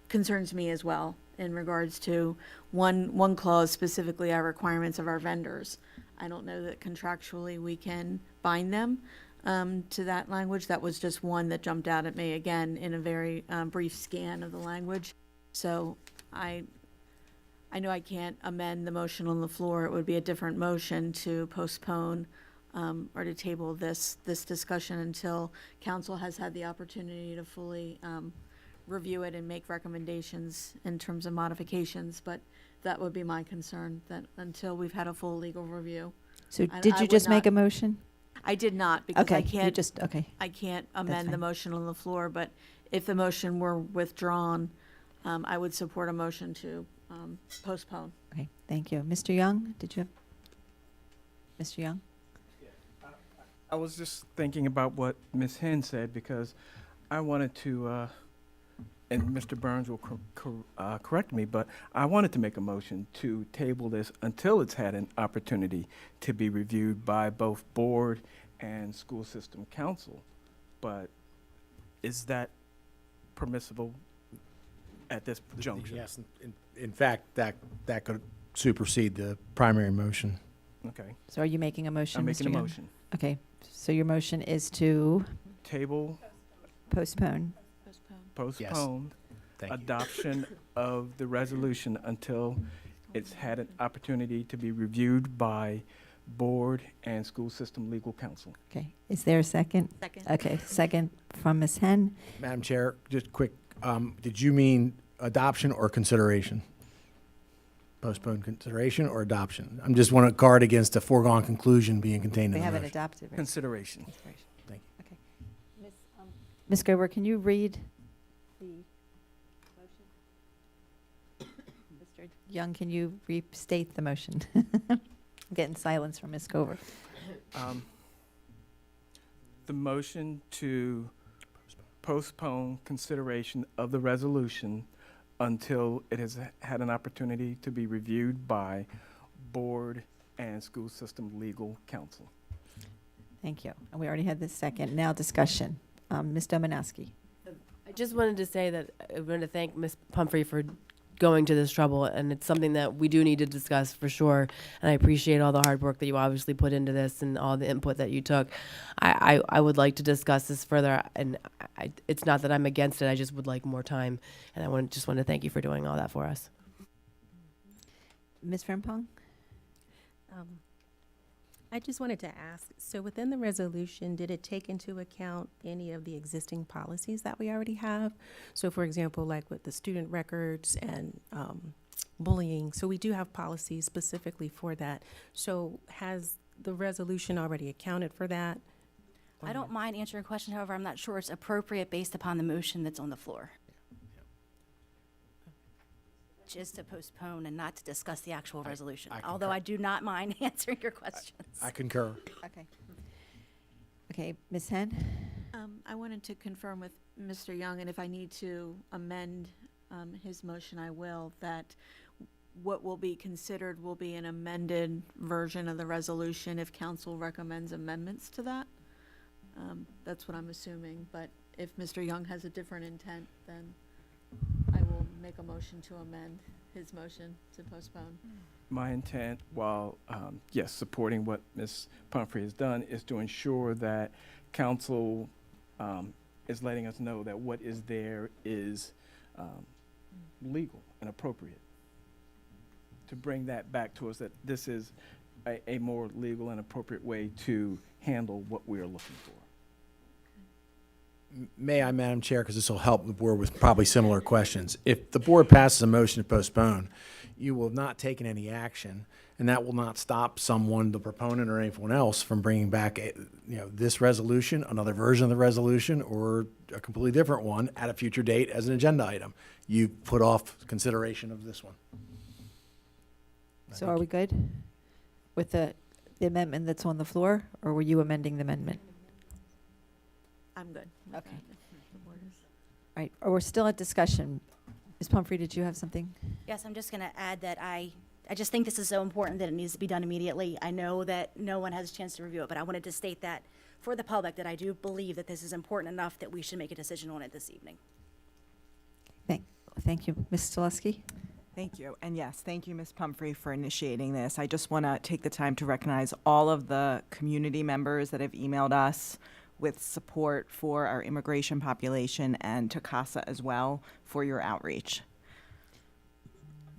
concerns me as well in regards to one clause, specifically our requirements of our vendors. I don't know that contractually we can bind them to that language. That was just one that jumped out at me again in a very brief scan of the language. So I know I can't amend the motion on the floor. It would be a different motion to postpone or to table this discussion until council has had the opportunity to fully review it and make recommendations in terms of modifications. But that would be my concern, that until we've had a full legal review. So did you just make a motion? I did not, because Okay, I you can't. just, okay. I can't amend the fine. motion on the floor, but if the motion were withdrawn, I would support a motion to postpone. Okay, thank you. Mr. Young, did you have? Mr. Young? I was just thinking about what Ms. Henn said, because I wanted to, and Mr. Burns will correct me, but I wanted to make a motion to table this until it's had an opportunity to be reviewed by both board and school system council. But is that permissible at this juncture? Yes, in fact, that could supersede the primary motion. Okay. So are you making a motion, I'm Mr. making a Young? motion. Okay, so your motion is to Table, postpone. postpone Thank you. adoption of the resolution until it's had an opportunity to be reviewed by board and school system legal counsel. Okay, is there a second? Second. Okay, second from Ms. Henn. Madam Chair, just quick, did you mean adoption or consideration? Postpone consideration or adoption? I'm just want to guard against a foregone conclusion being contained We in the haven't motion. adopted. right? Consideration. Consideration. Thank you. Okay. Ms. Gober, can you read the motion? Mr. Young, can you restate the motion? I'm getting silence from Ms. Gober. The motion to postpone consideration of the resolution until it has had an opportunity to be reviewed by board and school system legal counsel. Thank you. And we already had this second. Now discussion. Ms. Domanowski. I just wanted to say that I wanted to thank Ms. Pumphrey for going to this trouble, and it's something that we do need to discuss for sure. And I appreciate all the hard work that you obviously put into this and all the input that you took. I would like to discuss this further, and it's not that I'm against it. I just would like more time, and I just want to thank you for doing all that for us. Ms. Frimpong? I just wanted to ask, so within the resolution, did it take into account any of the existing policies that we already have? So for example, like with the student records and bullying, so we do have policies specifically for that. So has the resolution already accounted for that? I don't mind answering a question, however, I'm not sure it's appropriate based upon the motion that's on the floor. Which is to postpone and not to discuss the actual resolution, although I do not mind answering your questions. I concur. Okay. Okay, Ms. Hen? I wanted to confirm with Mr. Young, and if I need to amend his motion, I will, that what will be considered will be an amended version of the resolution if council recommends amendments to that. That's what I'm assuming, but if Mr. Young has a different intent, then I will make a motion to amend his motion to postpone. My intent, while, yes, supporting what Ms. Pumphrey has done, is to ensure that council is letting us know that what is there is legal and appropriate. To bring that back to us, that this is a more legal and appropriate way to handle what we are looking for. May I, Madam Chair, because this will help the board with probably similar questions. If the board passes a motion to postpone, you will have not taken any action, and that will not stop someone, the proponent or anyone else, from bringing back this resolution, another version of the resolution, or a completely different one at a future date as an agenda item. You put off consideration of this one. So are we good with the amendment that's on the floor, or were you amending the amendment? I'm good. Okay. Right, or we're still at discussion. Ms. Pumphrey, did you have something? Yes, I'm just going to add that I just think this is so important that it needs to be done immediately. I know that no one has a chance to review it, but I wanted to state that for the public, that I do believe that this is important enough that we should make a decision on it this evening. Thank you. Ms. Stileski? Thank you. And yes, thank you, Ms. Pumphrey, for initiating this. I just want to take the time to recognize all of the community members that have emailed us with support for our immigration population, and to CASA as well for your outreach.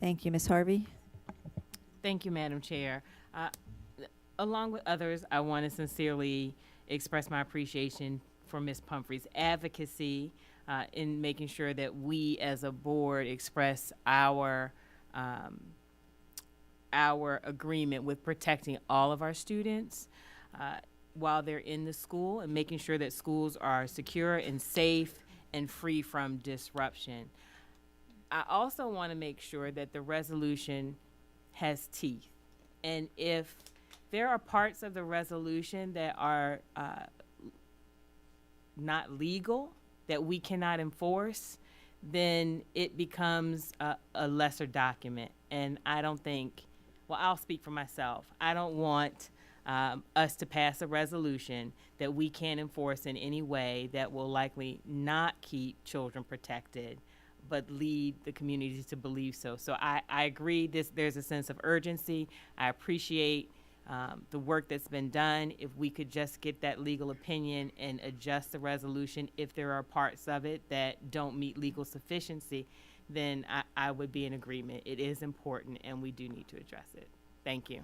Thank you. Ms. Harvey? Thank you, Madam Chair. Along with others, I want to sincerely express my appreciation for Ms. Pumphrey's advocacy in making sure that we as a board express our agreement with protecting all of our students while they're in the school, and making sure that schools are secure and safe and free from disruption. I also want to make sure that the resolution has teeth. And if there are parts of the resolution that are not legal, that we cannot enforce, then it becomes a lesser document. And I don't think, well, I'll speak for myself. I don't want us to pass a resolution that we can't enforce in any way that will likely not keep children protected, but lead the community to believe so. So I agree, there's a sense of urgency. I appreciate the work that's been done. If we could just get that legal opinion and adjust the resolution, if there are parts of it that don't meet legal sufficiency, then I would be in agreement. It is important, and we do need to address it. Thank you.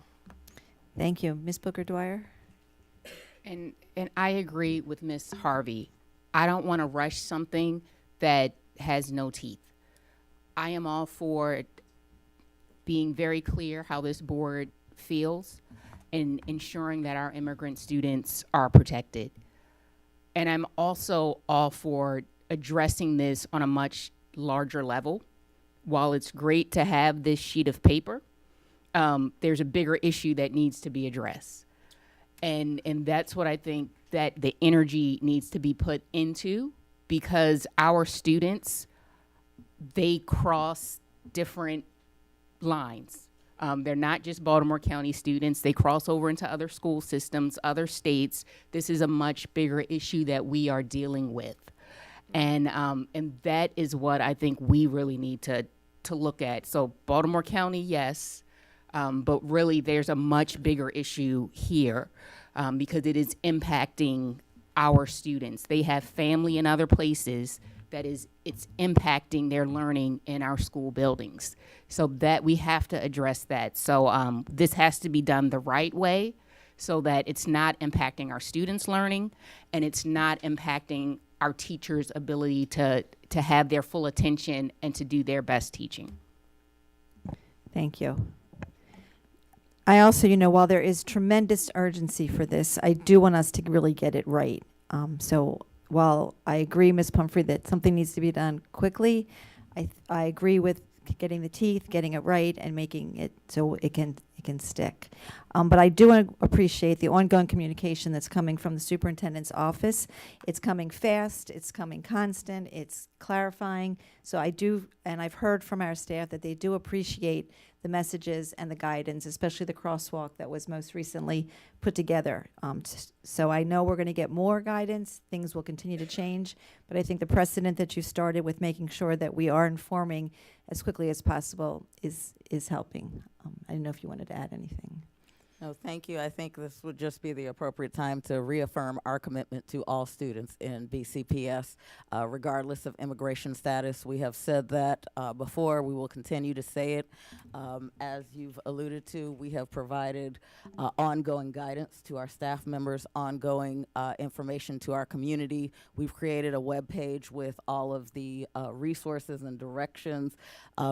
Thank you. Ms. Booker-Dwyer? And I agree with Ms. Harvey. I don't want to rush something that has no teeth. I am all for being very clear how this board feels and ensuring that our immigrant students are protected. And I'm also all for addressing this on a much larger level. While it's great to have this sheet of paper, there's a bigger issue that needs to be addressed. And that's what I think that the energy needs to be put into, because our students, they cross different lines. They're not just Baltimore County students. They cross over into other school systems, other states. This is a much bigger issue that we are dealing with. And that is what I think we really need to look at. So Baltimore County, yes, but really there's a much bigger issue here because it is impacting our students. They have family in other places that it's impacting their learning in our school buildings. So that we have to address that. So this has to be done the right way so that it's not impacting our students' learning and it's not impacting our teachers' ability to have their full attention and to do their best teaching. Thank you. I also, while there is tremendous urgency for this, I do want us to really get it right. So while I agree, Ms. Pumphrey, that something needs to be done quickly, I agree with getting the teeth, getting it right, and making it so it can stick. But I do appreciate the ongoing communication that's coming from the superintendent's office. It's coming fast, it's coming constant, it's clarifying. So I do, and I've heard from our staff that they do appreciate the messages and the guidance, especially the crosswalk that was most recently put together. So I know we're going to get more guidance. Things will continue to change, but I think the precedent that you started with making sure that we are informing as quickly as possible is helping. I didn't know if you wanted to add anything. No, thank you. I think this would just be the appropriate time to reaffirm our commitment to all students in BCPS, regardless of immigration status. We have said that before. We will continue to say it. As you've alluded to, we have provided ongoing guidance to our staff members, ongoing information to our community. We've created a web page with all of the resources and directions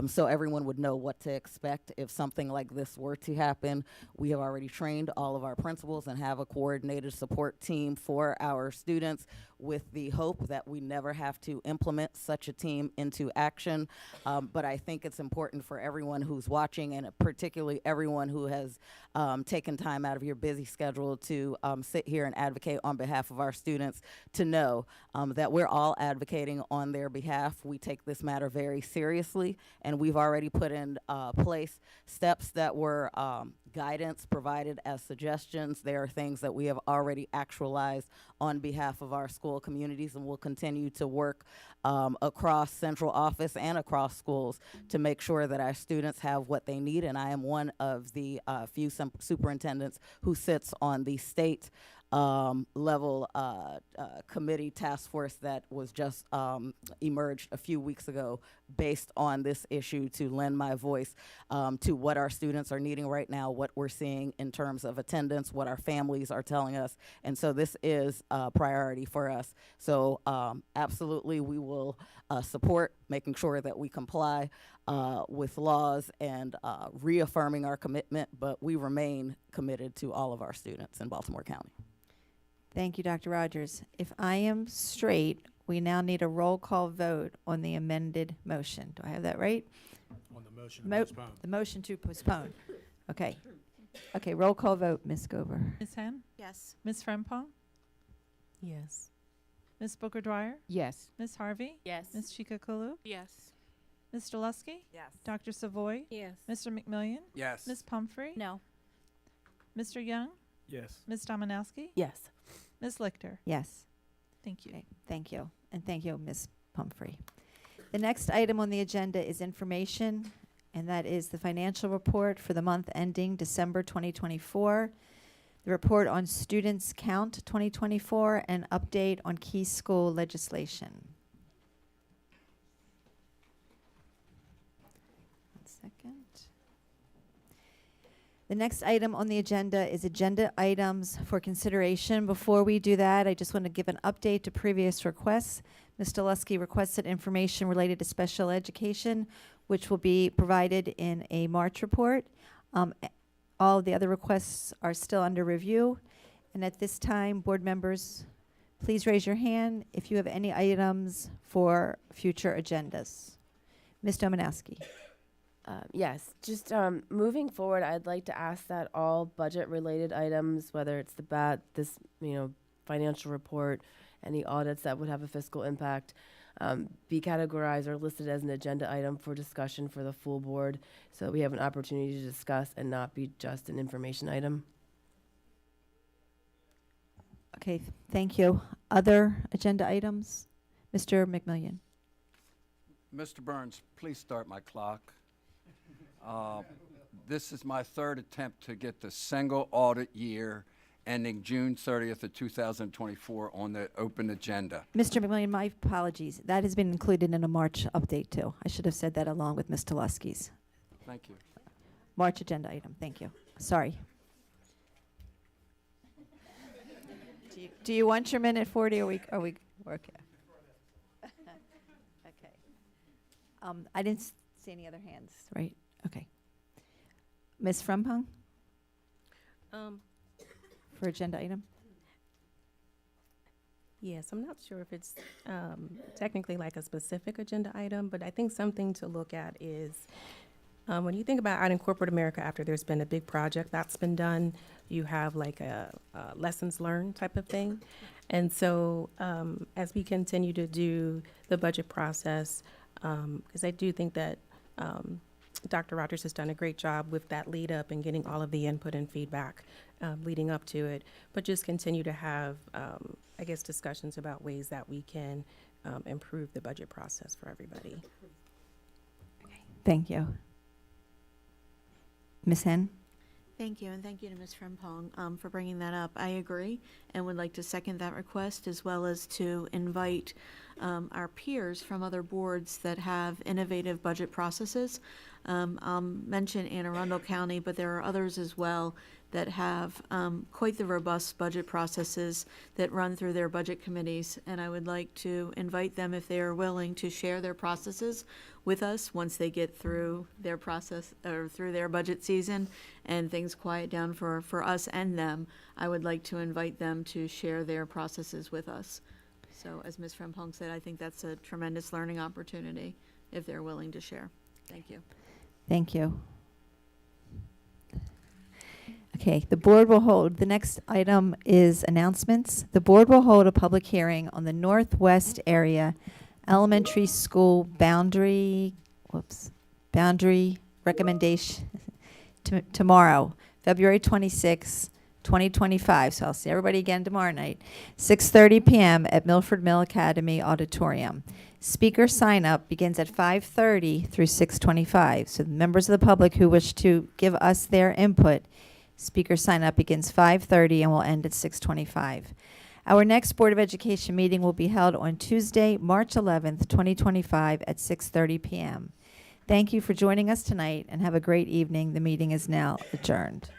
so everyone would know what to expect if something like this were to happen. We have already trained all of our principals and have a coordinated support team for our students with the hope that we never have to implement such a team into action. But I think it's important for everyone who's watching, and particularly everyone who has taken time out of your busy schedule to sit here and advocate on behalf of our students, to know that we're all advocating on their behalf. We take this matter very seriously, and we've already put in place steps that were guidance provided as suggestions. There are things that we have already actualized on behalf of our school communities, and we'll continue to work across central office and across schools to make sure that our students have what they need. And I am one of the few superintendents who sits on the state level committee task force that was just emerged a few weeks ago based on this issue, to lend my voice to what our students are needing right now, what we're seeing in terms of attendance, what our families are telling us. And so this is a priority for us. So absolutely, we will support making sure that we comply with laws and reaffirming our commitment, but we remain committed to all of our students in Baltimore County. Thank you, Dr. Rogers. If I am straight, we now need a roll call vote on the amended motion. Do I have that right? On the motion to postpone. The motion to postpone. Okay. Okay, roll call vote, Ms. Gover. Ms. Hen? Yes. Ms. Frempong? Yes. Ms. Booker Dwyer? Yes. Ms. Harvey? Yes. Ms. Chikakulu? Yes. Mr. Lusky? Yes. Dr. Savoy? Yes. Mr. McMillian? Yes. Ms. Pumphrey? No. Mr. Young? Yes. Ms. Dominowski? Yes. Ms. Lichter? Yes. Thank you. Okay, thank you. And thank you, Ms. Pumphrey. The next item on the agenda is information, and that is the financial report for the month ending December 2024, the report on students count 2024, and update on key school legislation. One second. The next item on the agenda is agenda items for consideration. Before we do that, I just want to give an update to previous requests. Mr. Lusky requested information related to special education, which will be provided in a March report. All of the other requests are still under review. And at this time, board members, please raise your hand if you have any items for future agendas. Ms. Dominowski. Yes, just moving forward, I'd like to ask that all budget-related items, whether it's this financial report, any audits that would have a fiscal impact, be categorized or listed as an agenda item for discussion for the full board, so that we have an opportunity to discuss and not be just an information item. Okay, thank you. Other agenda items? Mr. McMillian. Mr. Burns, please start my clock. This is my third attempt to get the single audit year ending June 30th of 2024 on the open agenda. Mr. McMillian, my apologies. That has been included in a March update, too. I should have said that along with Mr. Lusky's. Thank you. March agenda item. Thank you. Sorry. Do you want your minute 40 or are we okay? Okay. I didn't see any other hands, right? Okay. Ms. Frempong? for agenda item? Yes, I'm not sure if it's technically like a specific agenda item, but I think something to look at is when you think about out in corporate America, after there's been a big project that's been done, you have like a lessons learned type of thing. And so as we continue to do the budget process, because I do think that Dr. Rogers has done a great job with that lead up and getting all of the input and feedback leading up to it, but just continue to have, I guess, discussions about ways that we can improve the budget process for everybody. Thank you. Ms. Hen? Thank you, and thank you to Ms. Frimpong for bringing that up. I agree and would like to second that request, as well as to invite our peers from other boards that have innovative budget processes. I'll mention Anne Arundel County, but there are others as well that have quite the robust budget processes that run through their budget committees, and I would like to invite them, if they are willing, to share their processes with us once they get through their process or through their budget season and things quiet down for us and them. I would like to invite them to share their processes with us. So as Ms. Frimpong said, I think that's a tremendous learning opportunity if they're willing to share. Thank you. Thank you. Okay, the board will hold, the next item is announcements. The board will hold a public hearing on the Northwest Area Elementary School boundary recommendation tomorrow, February 26, 2025. So I'll see everybody again tomorrow night, 6:30 p.m. at Milford Mill Academy Auditorium. Speaker sign-up begins at 5:30 through 6:25. So the members of the public who wish to give us their input, speaker sign-up begins 5:30 and will end at 6:25. Our next Board of Education meeting will be held on Tuesday, March 11th, 2025 at 6:30 p.m. Thank you for joining us tonight and have a great evening. The meeting is now adjourned.